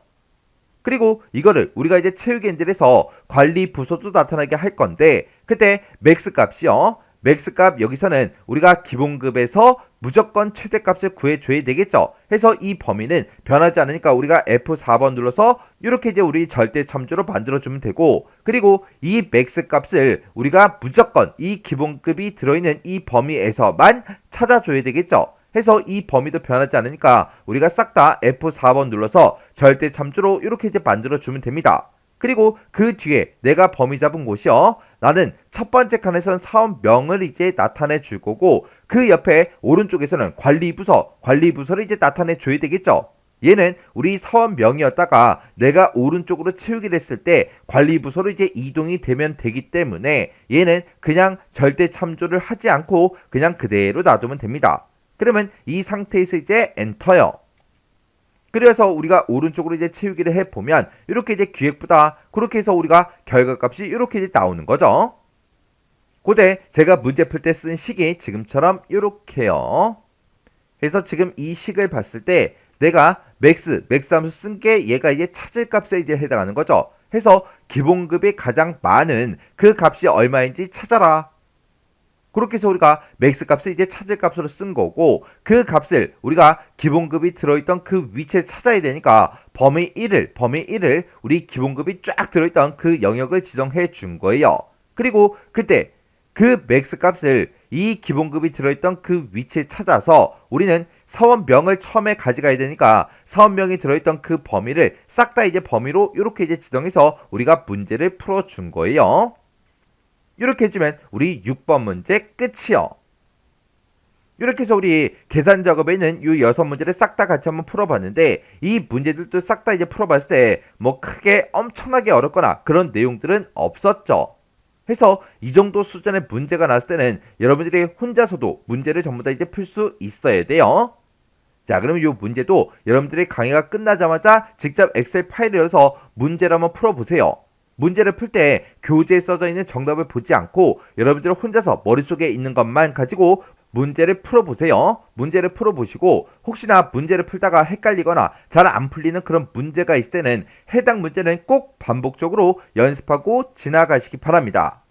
그리고 이거를 우리가 이제 채우기 엔젤에서 관리 부서도 나타나게 할 건데 그때 맥스 값이요. 맥스 값 여기서는 우리가 기본급에서 무조건 최대값을 구해줘야 되겠죠. 해서 이 범위는 변하지 않으니까 우리가 F4번 눌러서 이렇게 이제 우리 절대 참조로 만들어주면 되고 그리고 이 맥스 값을 우리가 무조건 이 기본급이 들어있는 이 범위에서만 찾아줘야 되겠죠. 해서 이 범위도 변하지 않으니까 우리가 싹 다 F4번 눌러서 절대 참조로 이렇게 이제 만들어주면 됩니다. 그리고 그 뒤에 내가 범위 잡은 곳이요. 나는 첫 번째 칸에서는 사업명을 이제 나타내 줄 거고 그 옆에 오른쪽에서는 관리부서를 이제 나타내 줘야 되겠죠. 얘는 우리 사업명이었다가 내가 오른쪽으로 채우기를 했을 때 관리부서로 이제 이동이 되면 되기 때문에 얘는 그냥 절대 참조를 하지 않고 그냥 그대로 놔두면 됩니다. 그러면 이 상태에서 이제 엔터요. 그래서 우리가 오른쪽으로 이제 채우기를 해보면 이렇게 이제 기획부다 그렇게 해서 우리가 결과값이 이렇게 이제 나오는 거죠. 그때 제가 문제 풀 때 쓴 식이 지금처럼 이렇게요. 그래서 지금 이 식을 봤을 때 내가 맥스 함수 쓴 게 얘가 이제 찾을 값에 이제 해당하는 거죠. 해서 기본급이 가장 많은 그 값이 얼마인지 찾아라. 그렇게 해서 우리가 맥스 값을 이제 찾을 값으로 쓴 거고 그 값을 우리가 기본급이 들어있던 그 위치에 찾아야 되니까 범위 1을 우리 기본급이 쫙 들어있던 그 영역을 지정해 준 거예요. 그리고 그때 그 맥스 값을 이 기본급이 들어있던 그 위치에 찾아서 우리는 사원명을 처음에 가져가야 되니까 사원명이 들어있던 그 범위를 싹 다 이제 범위로 이렇게 이제 지정해서 우리가 문제를 풀어준 거예요. 이렇게 해주면 우리 6번 문제 끝이요. 이렇게 해서 우리 계산 작업에 있는 이 6문제를 싹 다 같이 한번 풀어봤는데 이 문제들도 싹 다 이제 풀어봤을 때 뭐 크게 엄청나게 어렵거나 그런 내용들은 없었죠. 해서 이 정도 수준의 문제가 나왔을 때는 여러분들이 혼자서도 문제를 전부 다 이제 풀 수 있어야 돼요. 자, 그러면 이 문제도 여러분들이 강의가 끝나자마자 직접 엑셀 파일을 열어서 문제를 한번 풀어보세요. 문제를 풀 때 교재에 써져 있는 정답을 보지 않고 여러분들 혼자서 머릿속에 있는 것만 가지고 문제를 풀어보세요. 문제를 풀어보시고 혹시나 문제를 풀다가 헷갈리거나 잘 안 풀리는 그런 문제가 있을 때는 해당 문제는 꼭 반복적으로 연습하고 지나가시기 바랍니다.